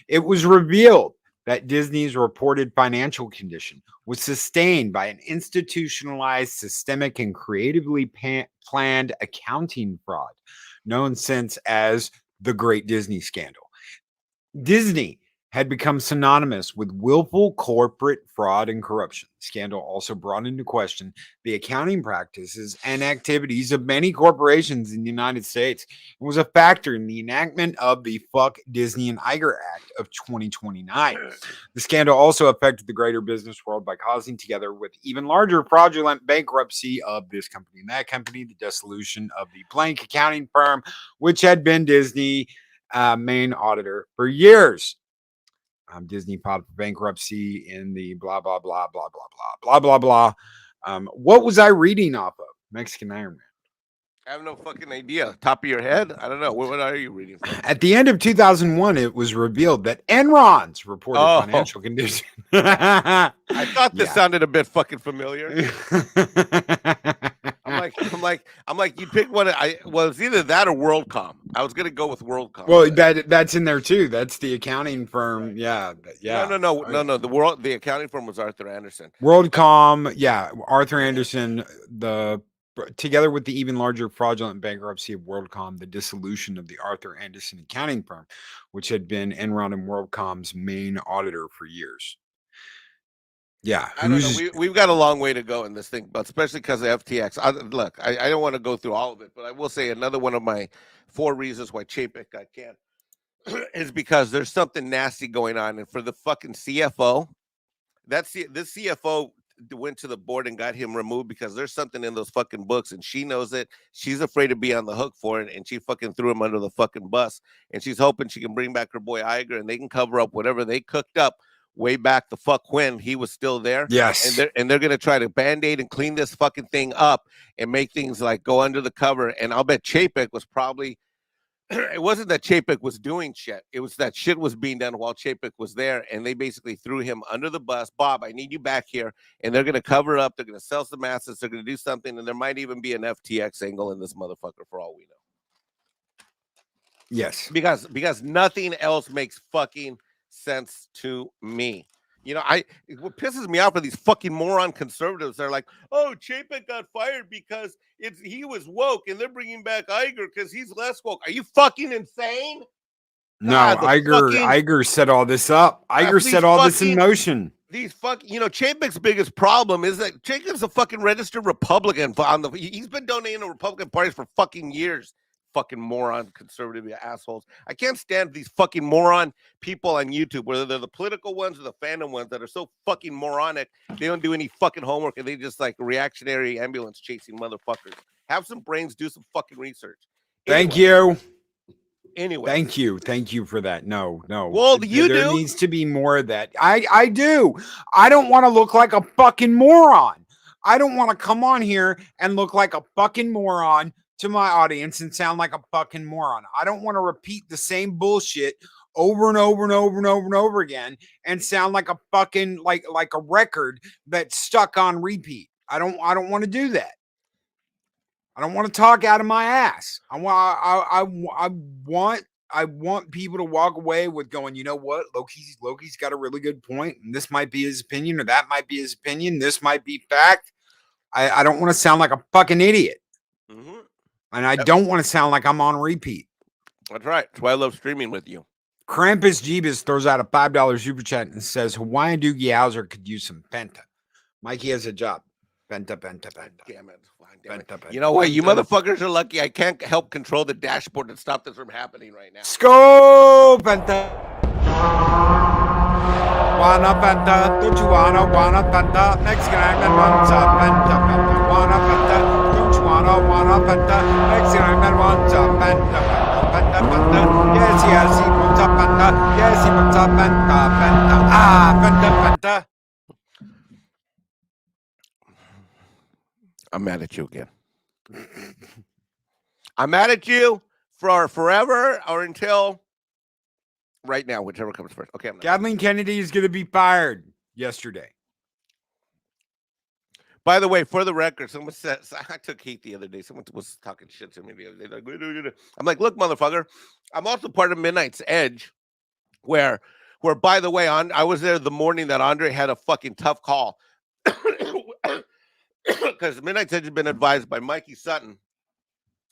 Speaker 5: It was revealed that Disney's reported financial condition was sustained by an institutionalized, systemic, and creatively planned accounting fraud, known since as the Great Disney Scandal. Disney had become synonymous with willful corporate fraud and corruption. The scandal also brought into question the accounting practices and activities of many corporations in the United States and was a factor in the enactment of the Fuck Disney and Iger Act of 2029. The scandal also affected the greater business world by causing, together with even larger fraudulent bankruptcy of this company and that company, the dissolution of the blank accounting firm, which had been Disney main auditor for years. Disney filed for bankruptcy in the blah, blah, blah, blah, blah, blah, blah, blah, blah. What was I reading off of? Mexican Ironman.
Speaker 4: I have no fucking idea. Top of your head? I don't know. What are you reading from?
Speaker 5: At the end of 2001, it was revealed that Enron's reported financial condition.
Speaker 4: I thought this sounded a bit fucking familiar. I'm like, you pick one. Well, it's either that or WorldCom. I was gonna go with WorldCom.
Speaker 5: Well, that's in there too. That's the accounting firm. Yeah.
Speaker 4: No. The accounting firm was Arthur Andersen.
Speaker 5: WorldCom. Yeah, Arthur Andersen. Together with the even larger fraudulent bankruptcy of WorldCom, the dissolution of the Arthur Andersen accounting firm, which had been Enron and WorldCom's main auditor for years. Yeah,
Speaker 4: I don't know. We've got a long way to go in this thing, but especially because of FTX. I don't want to go through all of it, but I will say another one of my 4 reasons why Chapek got canned is because there's something nasty going on, and for the fucking CFO, this CFO went to the board and got him removed because there's something in those fucking books, and she knows it. She's afraid to be on the hook for it, and she fucking threw him under the fucking bus, and she's hoping she can bring back her boy Iger, and they can cover up whatever they cooked up way back the fuck when he was still there.
Speaker 5: Yes.
Speaker 4: And they're gonna try to band-aid and clean this fucking thing up and make things like go under the cover. And I'll bet Chapek was probably it wasn't that Chapek was doing shit. It was that shit was being done while Chapek was there, and they basically threw him under the bus. Bob, I need you back here, and they're gonna cover it up. They're gonna sell some assets. They're gonna do something, and there might even be an FTX angle in this motherfucker for all we know.
Speaker 5: Yes,
Speaker 4: because nothing else makes fucking sense to me. You know, what pisses me off are these fucking moron conservatives. They're like, oh, Chapek got fired because he was woke, and they're bringing back Iger because he's less woke. Are you fucking insane?
Speaker 5: No, Iger set all this up. Iger set all this in motion.
Speaker 4: Chapek's biggest problem is that Chapek's a fucking registered Republican. He's been donating to Republican parties for fucking years. Fucking moron conservative assholes. I can't stand these fucking moron people on YouTube, whether they're the political ones or the fandom ones that are so fucking moronic. They don't do any fucking homework and they just like reactionary ambulance chasing motherfuckers. Have some brains, do some fucking research.
Speaker 5: Thank you.
Speaker 4: Anyway.
Speaker 5: Thank you for that. No.
Speaker 4: Well, there
Speaker 5: needs to be more of that. I do. I don't want to look like a fucking moron. I don't want to come on here and look like a fucking moron to my audience and sound like a fucking moron. I don't want to repeat the same bullshit over and over and over and over and over again and sound like a fucking like a record that's stuck on repeat. I don't want to do that. I don't want to talk out of my ass. I want people to walk away with going, you know what? Loki's got a really good point, and this might be his opinion, or that might be his opinion. This might be fact. I don't want to sound like a fucking idiot. Mm-hmm. And I don't want to sound like I'm on repeat.
Speaker 4: That's right. That's why I love streaming with you.
Speaker 5: Krampus Jeebus throws out a $5 super chat and says Hawaiian Doogie Howser could use some Penta. Mikey has a job. Penta.
Speaker 4: Damn it. You know what? You motherfuckers are lucky. I can't help control the dashboard and stop this from happening right now.
Speaker 5: Scoop Penta. Wanna Penta. Don't you wanna Penta? Mexican Ironman wants a Penta. Wanna Penta. Wanna Penta. Mexican Ironman wants a Penta. Yes, he wants a Penta. Yes, he wants a Penta. Penta.
Speaker 4: I'm mad at you again. I'm mad at you for forever or until right now, whichever comes first. Okay.
Speaker 5: Kathleen Kennedy is going to be fired yesterday.
Speaker 4: By the way, for the record, someone said, I took heat the other day. Someone was talking shit to me the other day. I'm like, look, motherfucker, I'm also part of Midnight's Edge where by the way, I was there the morning that Andre had a fucking tough call. Because Midnight's Edge had been advised by Mikey Sutton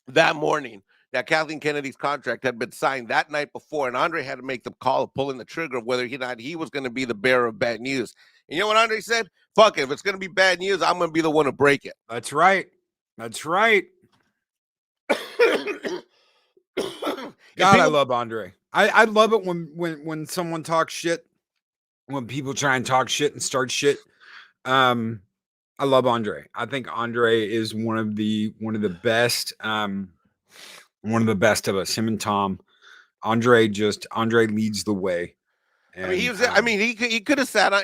Speaker 4: that morning that Kathleen Kennedy's contract had been signed that night before, and Andre had to make the call of pulling the trigger of whether or not he was going to be the bearer of bad news. And you know what Andre said? Fuck it. If it's going to be bad news, I'm going to be the one to break it.
Speaker 5: That's right. That's right. God, I love Andre. I love it when someone talks shit, when people try and talk shit and start shit. I love Andre. I think Andre is one of the best, one of the best of us. Him and Tom. Andre leads the way. And,
Speaker 4: I mean, he could have sat on.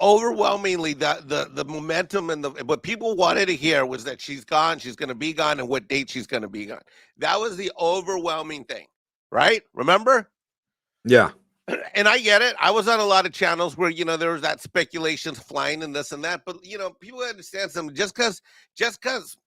Speaker 4: Overwhelmingly the momentum and what people wanted to hear was that she's gone, she's going to be gone, and what date she's going to be gone. That was the overwhelming thing, right? Remember?
Speaker 5: Yeah.
Speaker 4: And I get it. I was on a lot of channels where, there was that speculations flying and this and that. But, people understand something. Just because,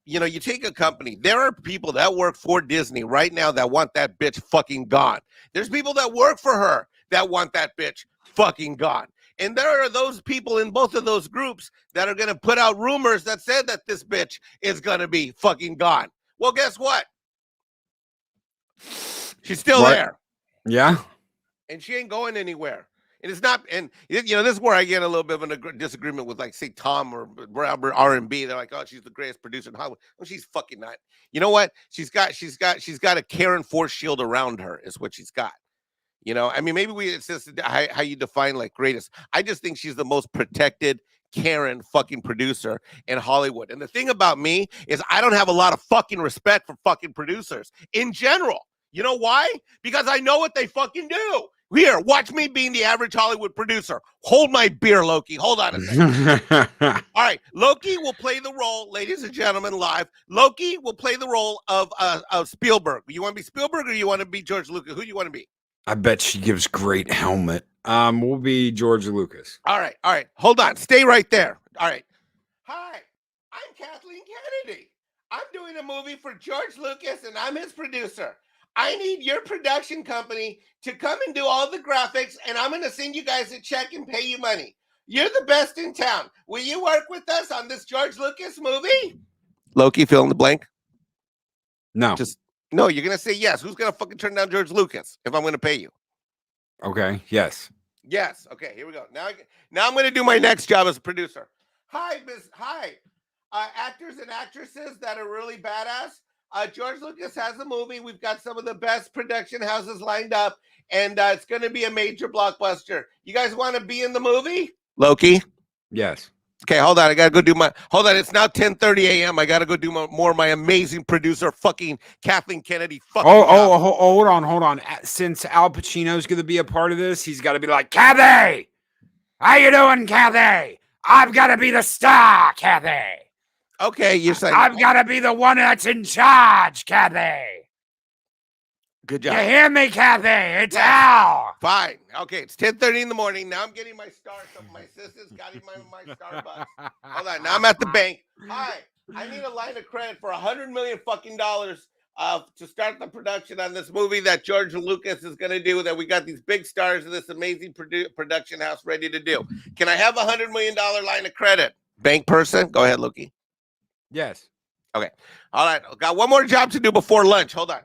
Speaker 4: you take a company, there are people that work for Disney right now that want that bitch fucking gone. There's people that work for her that want that bitch fucking gone. And there are those people in both of those groups that are going to put out rumors that said that this bitch is going to be fucking gone. Well, guess what? She's still there.
Speaker 5: Yeah.
Speaker 4: And she ain't going anywhere. And it's not, and this is where I get a little bit of a disagreement with, like, say, Tom or Robert R&B. They're like, oh, she's the greatest producer in Hollywood. Well, she's fucking not. You know what? She's got a Karen force shield around her, is what she's got. I mean, maybe it's just how you define, like, greatest. I just think she's the most protected Karen fucking producer in Hollywood. And the thing about me is I don't have a lot of fucking respect for fucking producers in general. You know why? Because I know what they fucking do. Here, watch me being the average Hollywood producer. Hold my beer, Loki. Hold on a second. All right. Loki will play the role, ladies and gentlemen, live. Loki will play the role of Spielberg. You want to be Spielberg or you want to be George Lucas? Who do you want to be?
Speaker 5: I bet she gives great helmet. We'll be George Lucas.
Speaker 4: All right. Hold on. Stay right there. All right. Hi, I'm Kathleen Kennedy. I'm doing a movie for George Lucas, and I'm his producer. I need your production company to come and do all the graphics, and I'm going to send you guys a check and pay you money. You're the best in town. Will you work with us on this George Lucas movie? Loki, fill in the blank.
Speaker 5: No.
Speaker 4: No, you're going to say yes. Who's going to fucking turn down George Lucas if I'm going to pay you?
Speaker 5: Okay, yes.
Speaker 4: Yes. Okay, here we go. Now I'm going to do my next job as a producer. Hi, actors and actresses that are really badass. George Lucas has a movie. We've got some of the best production houses lined up, and it's going to be a major blockbuster. You guys want to be in the movie? Loki?
Speaker 5: Yes.
Speaker 4: Okay, hold on. I got to go do hold on. It's now 10:30 a.m. I got to go do more of my amazing producer, fucking Kathleen Kennedy.
Speaker 5: Hold on. Since Al Pacino's going to be a part of this, he's got to be like, Kathy, how you doing, Kathy? I've got to be the star, Kathy.
Speaker 4: Okay, you're saying
Speaker 5: I've got to be the one that's in charge, Kathy.
Speaker 4: Good job.
Speaker 5: You hear me, Kathy? It's Al.
Speaker 4: Fine. Okay, it's 10:30 in the morning. Now I'm getting my Starbucks. My sister's got my Starbucks. Hold on. Now I'm at the bank. Hi, I need a line of credit for $100 million fucking dollars to start the production on this movie that George Lucas is going to do. That we got these big stars of this amazing production house ready to do. Can I have $100 million line of credit? Bank person, go ahead, Loki.
Speaker 5: Yes.
Speaker 4: Okay. All right. Got one more job to do before lunch. Hold on.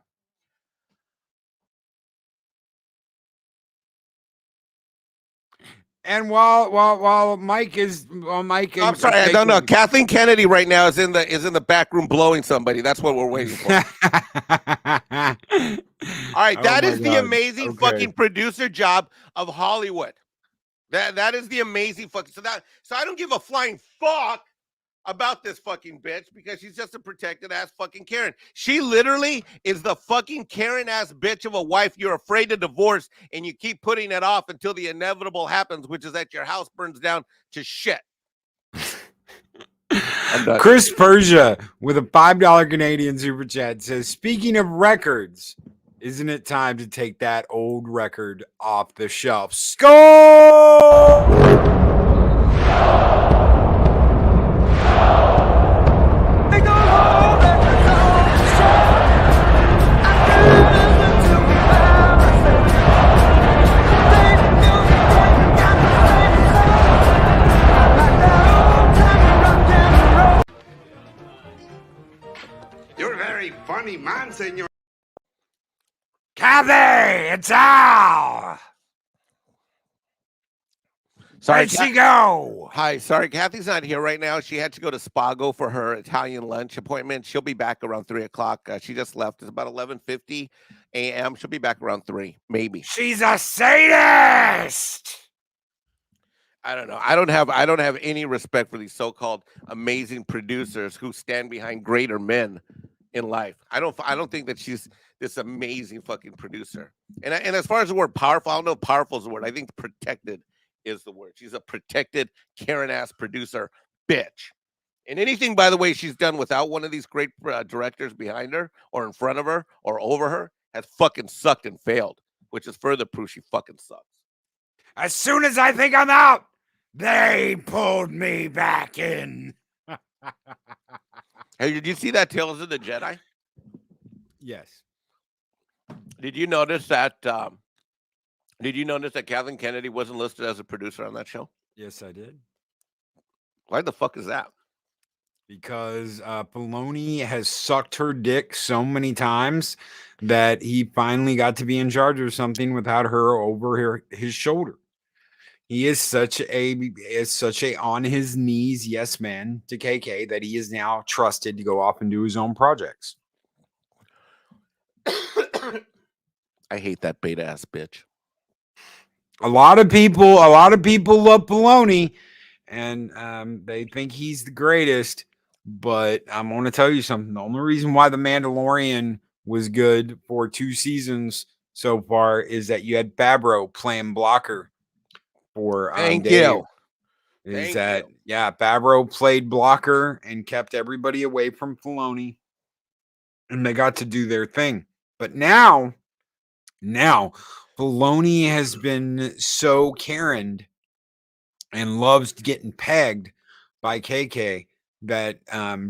Speaker 5: And while Mike is
Speaker 4: I'm sorry. No. Kathleen Kennedy right now is in the back room blowing somebody. That's what we're waiting for. All right. That is the amazing fucking producer job of Hollywood. That is the amazing fucking so I don't give a flying fuck about this fucking bitch because she's just a protected ass fucking Karen. She literally is the fucking Karen ass bitch of a wife you're afraid to divorce, and you keep putting it off until the inevitable happens, which is that your house burns down to shit.
Speaker 5: Chris Persia with a $5 Canadian super chat says, speaking of records, isn't it time to take that old record off the shelf? Score!
Speaker 7: You're a very funny man, senor.
Speaker 5: Kathy, it's Al.
Speaker 4: Sorry,
Speaker 5: Where'd she go?
Speaker 4: Hi, sorry, Kathy's not here right now. She had to go to Spago for her Italian lunch appointment. She'll be back around 3 o'clock. She just left. It's about 11:50 a.m. She'll be back around 3, maybe.
Speaker 5: She's a sadist.
Speaker 4: I don't know. I don't have any respect for these so-called amazing producers who stand behind greater men in life. I don't think that she's this amazing fucking producer. And as far as the word powerful, I don't know if powerful is the word. I think protected is the word. She's a protected Karen ass producer bitch. And anything, by the way, she's done without one of these great directors behind her or in front of her or over her has fucking sucked and failed, which is further proof she fucking sucks.
Speaker 5: As soon as I think I'm out, they pulled me back in.
Speaker 4: Hey, did you see that Tales of the Jedi?
Speaker 5: Yes.
Speaker 4: Did you notice that? Did you notice that Kathleen Kennedy wasn't listed as a producer on that show?
Speaker 5: Yes, I did.
Speaker 4: Why the fuck is that?
Speaker 5: Because Filoni has sucked her dick so many times that he finally got to be in charge of something without her over his shoulder. He is such a on his knees yes man to KK that he is now trusted to go off and do his own projects.
Speaker 4: I hate that beta ass bitch.
Speaker 5: A lot of people love Filoni, and they think he's the greatest. But I'm going to tell you something. The only reason why The Mandalorian was good for 2 seasons so far is that you had Favreau playing blocker for
Speaker 4: Thank
Speaker 5: Dave.
Speaker 4: you.
Speaker 5: Is
Speaker 4: Thank
Speaker 5: that
Speaker 4: you.
Speaker 5: yeah? Favreau played blocker and kept everybody away from Filoni, and they got to do their thing. But now Filoni has been so Karened and loves getting pegged by KK that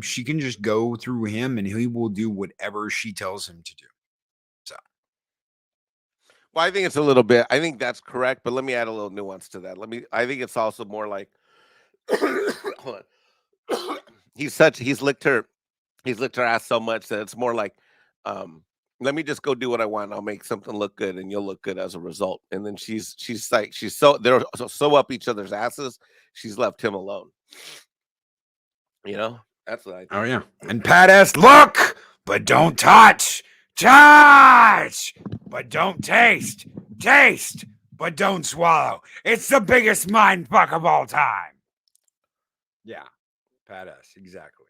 Speaker 5: she can just go through him and he will do whatever she tells him to do. So,
Speaker 4: Well, I think it's a little bit. I think that's correct, but let me add a little nuance to that. I think it's also more like. Hold on. He's licked her ass so much that it's more like, let me just go do what I want. I'll make something look good, and you'll look good as a result. And then she's like they're so up each other's asses. She's left him alone. You know, that's what I think.
Speaker 5: oh yeah, and Pat asked, "Look, but don't touch, touch, but don't taste, taste, but don't swallow." It's the biggest mind fuck of all time. Yeah, Pat asked exactly.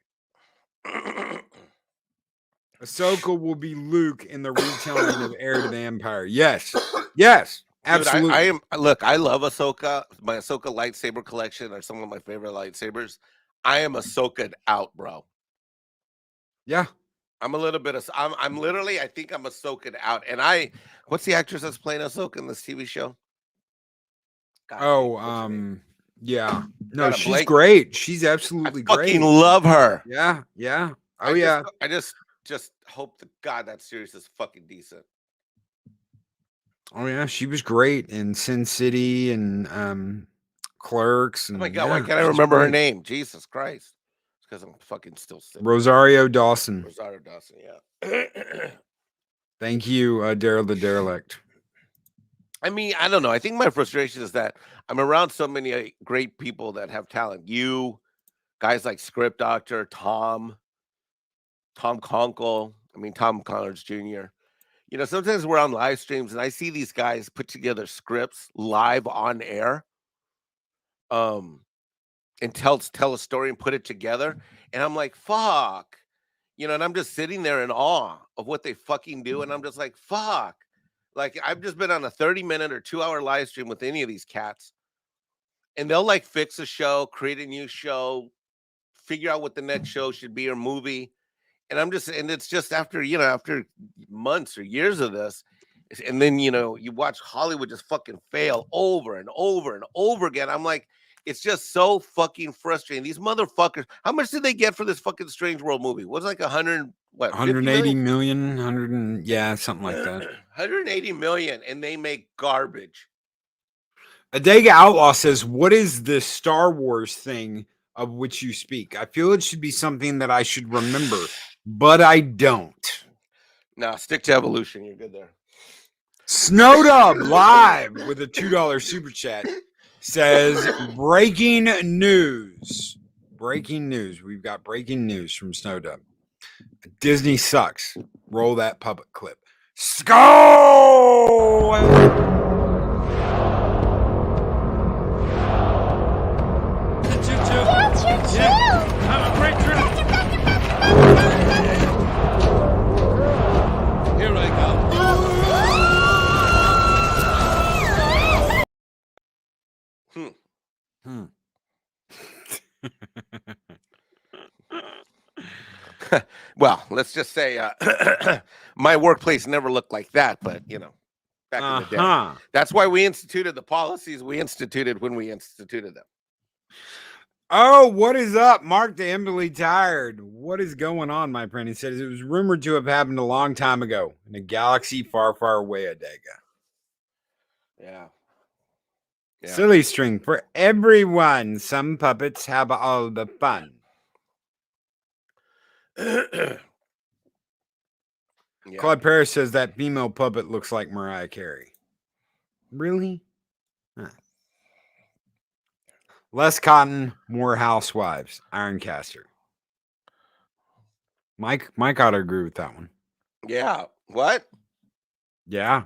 Speaker 5: Ahsoka will be Luke in the retelling of Heir to the Empire. Yes, absolutely.
Speaker 4: Dude, I love Ahsoka. My Ahsoka lightsaber collection are some of my favorite lightsabers. I am Ahsoka'd out, bro.
Speaker 5: Yeah,
Speaker 4: I'm a little bit of. I'm literally. I think I'm Ahsoka'd out. And what's the actress that's playing Ahsoka in this TV show? God,
Speaker 5: yeah. No,
Speaker 4: Got a
Speaker 5: she's
Speaker 4: blank.
Speaker 5: great. She's absolutely great.
Speaker 4: Fucking love her.
Speaker 5: Yeah. Oh yeah.
Speaker 4: I just hope to God that series is fucking decent.
Speaker 5: Oh yeah, she was great in Sin City and Clerks. And
Speaker 4: Oh my God,
Speaker 5: yeah,
Speaker 4: why can't I
Speaker 5: she's
Speaker 4: remember her
Speaker 5: great.
Speaker 4: name? Jesus Christ. It's because I'm fucking still sick.
Speaker 5: Rosario Dawson.
Speaker 4: Rosario Dawson, yeah.
Speaker 5: Thank you, Daryl the Derelict.
Speaker 4: I mean, I don't know. I think my frustration is that I'm around so many great people that have talent. You, guys like Script Doctor, Tom Conkle. I mean, Tom Collins Jr. You know, sometimes we're on live streams and I see these guys put together scripts live on air, and tell a story and put it together. And I'm like, fuck. You know, and I'm just sitting there in awe of what they fucking do. And I'm just like, fuck. Like, I've just been on a 30-minute or 2-hour live stream with any of these cats. And they'll like fix a show, create a new show, figure out what the next show should be or movie. And it's just after months or years of this. And then, you watch Hollywood just fucking fail over and over and over again. I'm like, it's just so fucking frustrating. These motherfuckers, how much did they get for this fucking Strange World movie? Was it like
Speaker 5: 180 million, yeah, something like that.
Speaker 4: 180 million, and they make garbage.
Speaker 5: Adega Outlaw says, "What is this Star Wars thing of which you speak? I feel it should be something that I should remember, but I don't."
Speaker 4: No, stick to evolution. You're good there.
Speaker 5: Snowdub live with a $2 super chat says breaking news. Breaking news. We've got breaking news from Snowdub. Disney sucks. Roll that puppet clip. Skull!
Speaker 6: Have a great trip. Here I go.
Speaker 4: Well, let's just say my workplace never looked like that, but back in the day. That's why we instituted the policies we instituted when we instituted them.
Speaker 5: Oh, what is up? Mark the Emily Tired. What is going on, my friend? He says it was rumored to have happened a long time ago in a galaxy far, far away, Adega.
Speaker 4: Yeah.
Speaker 5: Silly string for everyone. Some puppets have all the fun. Claude Paris says that female puppet looks like Mariah Carey. Really? Huh. Less cotton, more housewives. Ironcaster. Mike ought to agree with that one.
Speaker 4: Yeah. What?
Speaker 5: Yeah.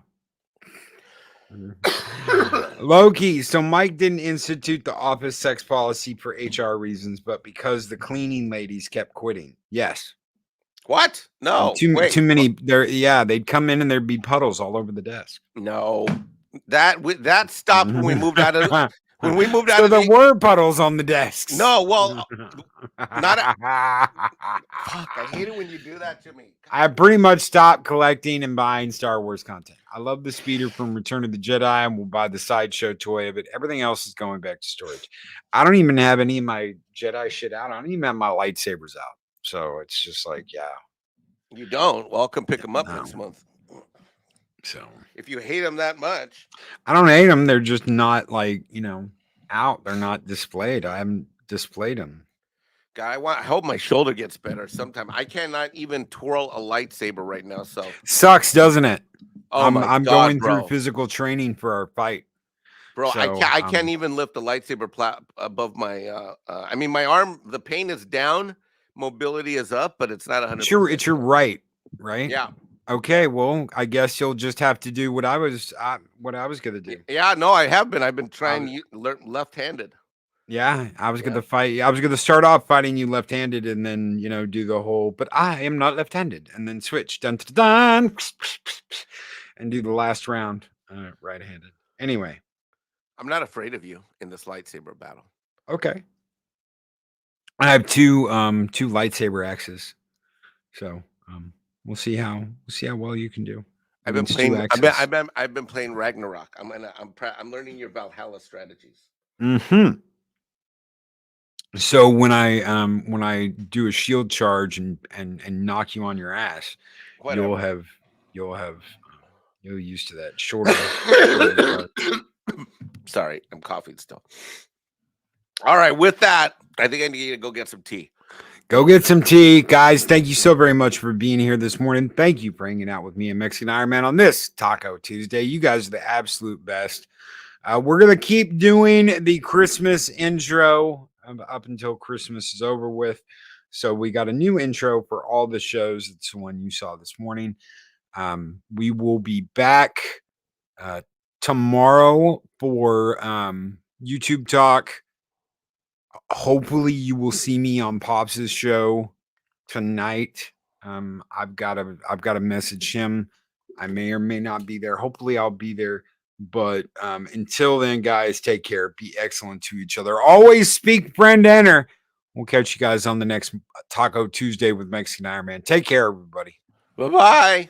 Speaker 5: Loki. So Mike didn't institute the office sex policy for HR reasons, but because the cleaning ladies kept quitting. Yes.
Speaker 4: What? No.
Speaker 5: Too many. They'd come in and there'd be puddles all over the desk.
Speaker 4: No. That stopped when we moved out of
Speaker 5: So there were puddles on the desks.
Speaker 4: No, well, not fuck, I hate it when you do that to me.
Speaker 5: I pretty much stopped collecting and buying Star Wars content. I love the speeder from Return of the Jedi and will buy the sideshow toy of it. Everything else is going back to storage. I don't even have any of my Jedi shit out. I don't even have my lightsabers out. So it's just like, yeah.
Speaker 4: You don't? Well, I'll come pick them up next month.
Speaker 5: So
Speaker 4: if you hate them that much.
Speaker 5: I don't hate them. They're just not out. They're not displayed. I haven't displayed them.
Speaker 4: God, I hope my shoulder gets better sometime. I cannot even twirl a lightsaber right now. So
Speaker 5: sucks, doesn't it?
Speaker 4: Oh
Speaker 5: I'm
Speaker 4: God,
Speaker 5: going
Speaker 4: bro.
Speaker 5: through physical training for our fight.
Speaker 4: Bro,
Speaker 5: So,
Speaker 4: I can't even lift the lightsaber above my my arm. The pain is down, mobility is up, but it's not 100%.
Speaker 5: It's your right?
Speaker 4: Yeah.
Speaker 5: Okay, well, I guess you'll just have to do what I was gonna do.
Speaker 4: Yeah, no, I have been. I've been trying to learn left-handed.
Speaker 5: Yeah, I was gonna fight. I was gonna start off fighting you left-handed, and then do the whole. But I am not left-handed, and then switch dun dun dun, and do the last round right-handed. Anyway,
Speaker 4: I'm not afraid of you in this lightsaber battle.
Speaker 5: Okay. I have two lightsaber axes, so we'll see how well you can do.
Speaker 4: I've been
Speaker 5: against two
Speaker 4: playing.
Speaker 5: axes.
Speaker 4: I've been playing Ragnarok. I'm learning your Valhalla strategies.
Speaker 5: Mm-hmm. So when I do a shield charge and knock you on your ass,
Speaker 4: Whatever.
Speaker 5: you'll used to that shorter.
Speaker 4: Sorry, I'm coughing still. All right, with that, I think I need to go get some tea.
Speaker 5: Go get some tea, guys. Thank you so very much for being here this morning. Thank you for hanging out with me and Mexican Ironman on this Taco Tuesday. You guys are the absolute best. We're gonna keep doing the Christmas intro up until Christmas is over with. So we got a new intro for all the shows. It's the one you saw this morning. We will be back tomorrow for YouTube Talk. Hopefully you will see me on Pops's show tonight. I've got to message him. I may or may not be there. Hopefully I'll be there. But until then, guys, take care. Be excellent to each other. Always speak, friend, enter. We'll catch you guys on the next Taco Tuesday with Mexican Ironman. Take care, everybody.
Speaker 4: Bye-bye.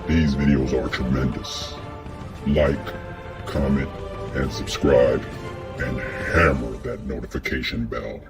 Speaker 1: These videos are tremendous. Like, comment, and subscribe, and hammer that notification bell.